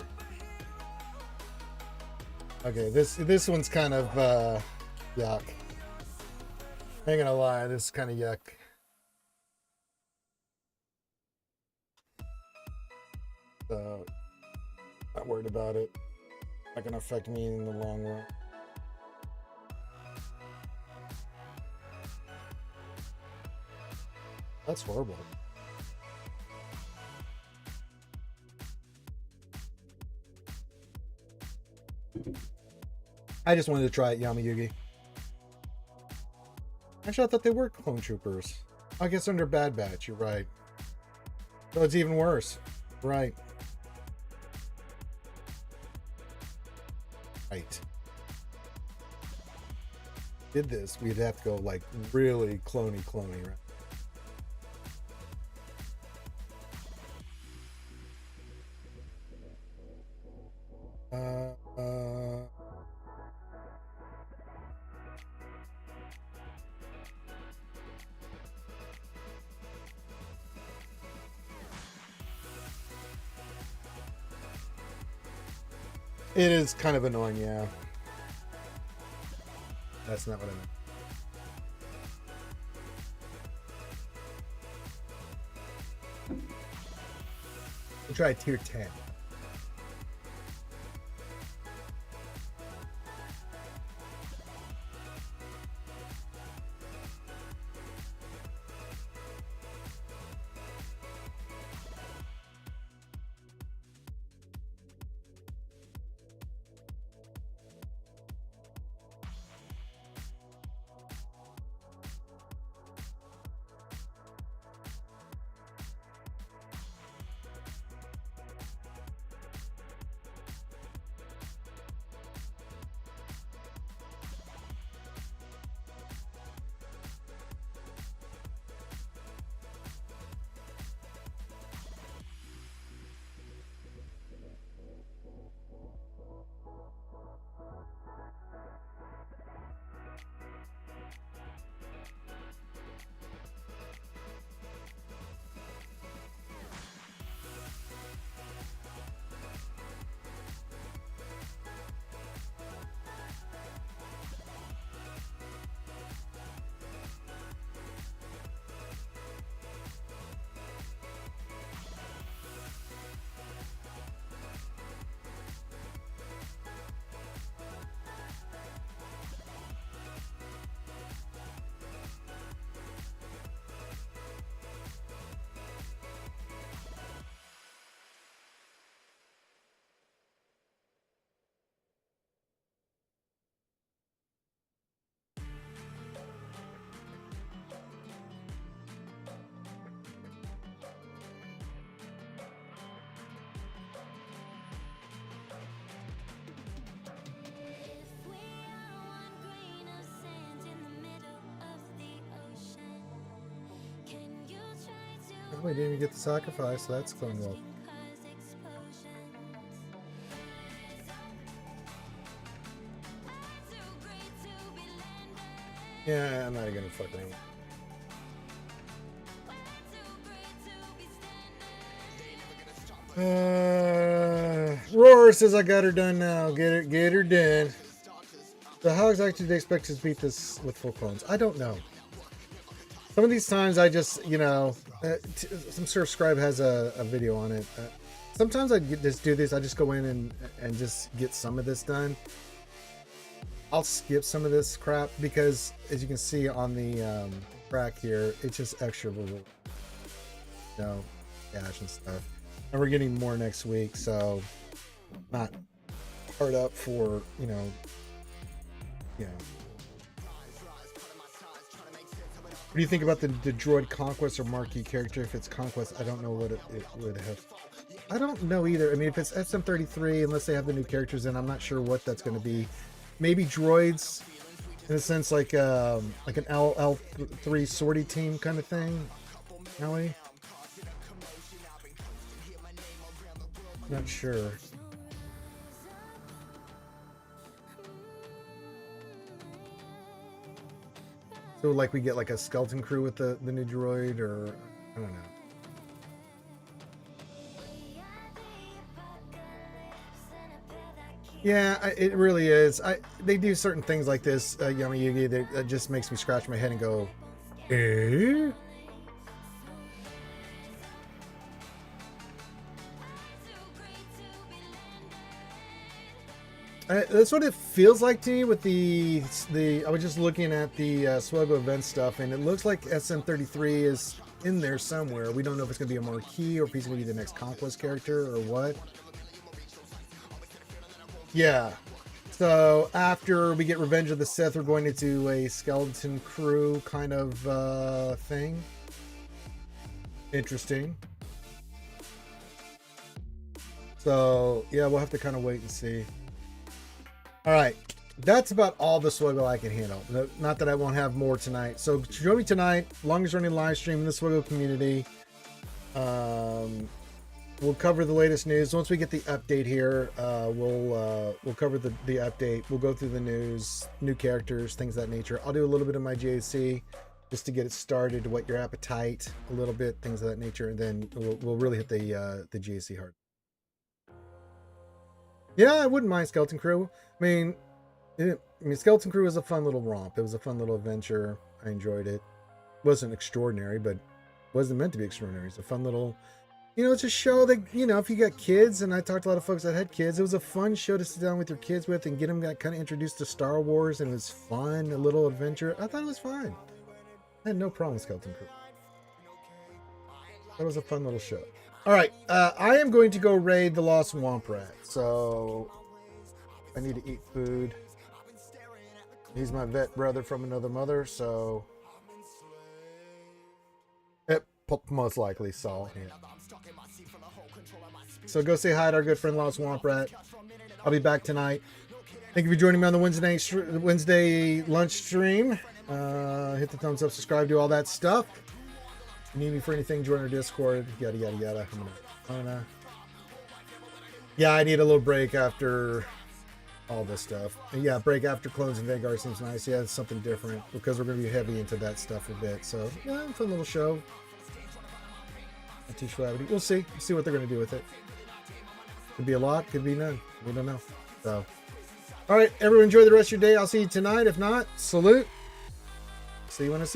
Okay, this one's kind of yuck. Ain't gonna lie, this is kind of yuck. So, not worried about it. Not gonna affect me in the long run. That's horrible. I just wanted to try it, Yamayugi. Actually, I thought they were clone troopers. I guess under Bad Batch, you're right. So it's even worse. Right. Right. Did this, we'd have to go like really clony, right? It is kind of annoying, yeah. That's not what I meant. We'll try tier 10. We didn't even get the sacrifice, so that's going well. Yeah, I'm not even gonna fuck around. Roar says I got her done now. Get her done. So how exactly do they expect us to beat this with full clones? I don't know. Some of these times I just, you know, I'm sure Scribe has a video on it. Sometimes I just do this. I just go in and just get some of this done. I'll skip some of this crap because, as you can see on the track here, it's just extra little, you know, dash and stuff. And we're getting more next week, so not hard up for, you know. What do you think about the droid Conquest or Marquee character? If it's Conquest, I don't know what it would have. I don't know either. I mean, if it's SM33, unless they have the new characters in, I'm not sure what that's going to be. Maybe droids, in a sense, like an LL3 sortie team kind of thing. Ellie? Not sure. So like we get like a skeleton crew with the new droid, or I don't know. Yeah, it really is. They do certain things like this, Yama Yugi, that just makes me scratch my head and go, eh? That's what it feels like to me with the. I was just looking at the SWGOH event stuff, and it looks like SM33 is in there somewhere. We don't know if it's going to be a marquee or if he's going to be the next Conquest character or what. Yeah. So after we get Revenge of the Sith, we're going into a skeleton crew kind of thing. Interesting. So yeah, we'll have to kind of wait and see. All right, that's about all the SWGOH I can handle. Not that I won't have more tonight. So join me tonight, longest running live stream in the SWGOH community. We'll cover the latest news. Once we get the update here, we'll cover the update. We'll go through the news, new characters, things of that nature. I'll do a little bit of my GAC just to get it started, to whet your appetite a little bit, things of that nature, and then we'll really hit the GAC hard. Yeah, I wouldn't mind Skeleton Crew. I mean, Skeleton Crew was a fun little romp. It was a fun little adventure. I enjoyed it. It wasn't extraordinary, but it wasn't meant to be extraordinary. It's a fun little, it's a show that, if you got kids, and I talked to a lot of folks that had kids, it was a fun show to sit down with your kids with and get them kind of introduced to Star Wars, and it was fun, a little adventure. I thought it was fine. I had no problem with Skeleton Crew. That was a fun little show. All right, I am going to go raid the Lost Womp Rat, so I need to eat food. He's my vet brother from another mother, so it most likely saw him. So go say hi to our good friend Lost Womp Rat. I'll be back tonight. Thank you for joining me on the Wednesday lunch stream. Hit the thumbs up, subscribe, do all that stuff. If you need me for anything, join our Discord, yada yada yada. Yeah, I need a little break after all this stuff. And yeah, break after Clones and Vanguard seems nice. Yeah, it's something different because we're going to be heavy into that stuff a bit. So yeah, fun little show. Not too shabby. We'll see. We'll see what they're going to do with it. Could be a lot, could be none. We don't know. So, all right, everyone, enjoy the rest of your day. I'll see you tonight. If not, salute. See you when I see you.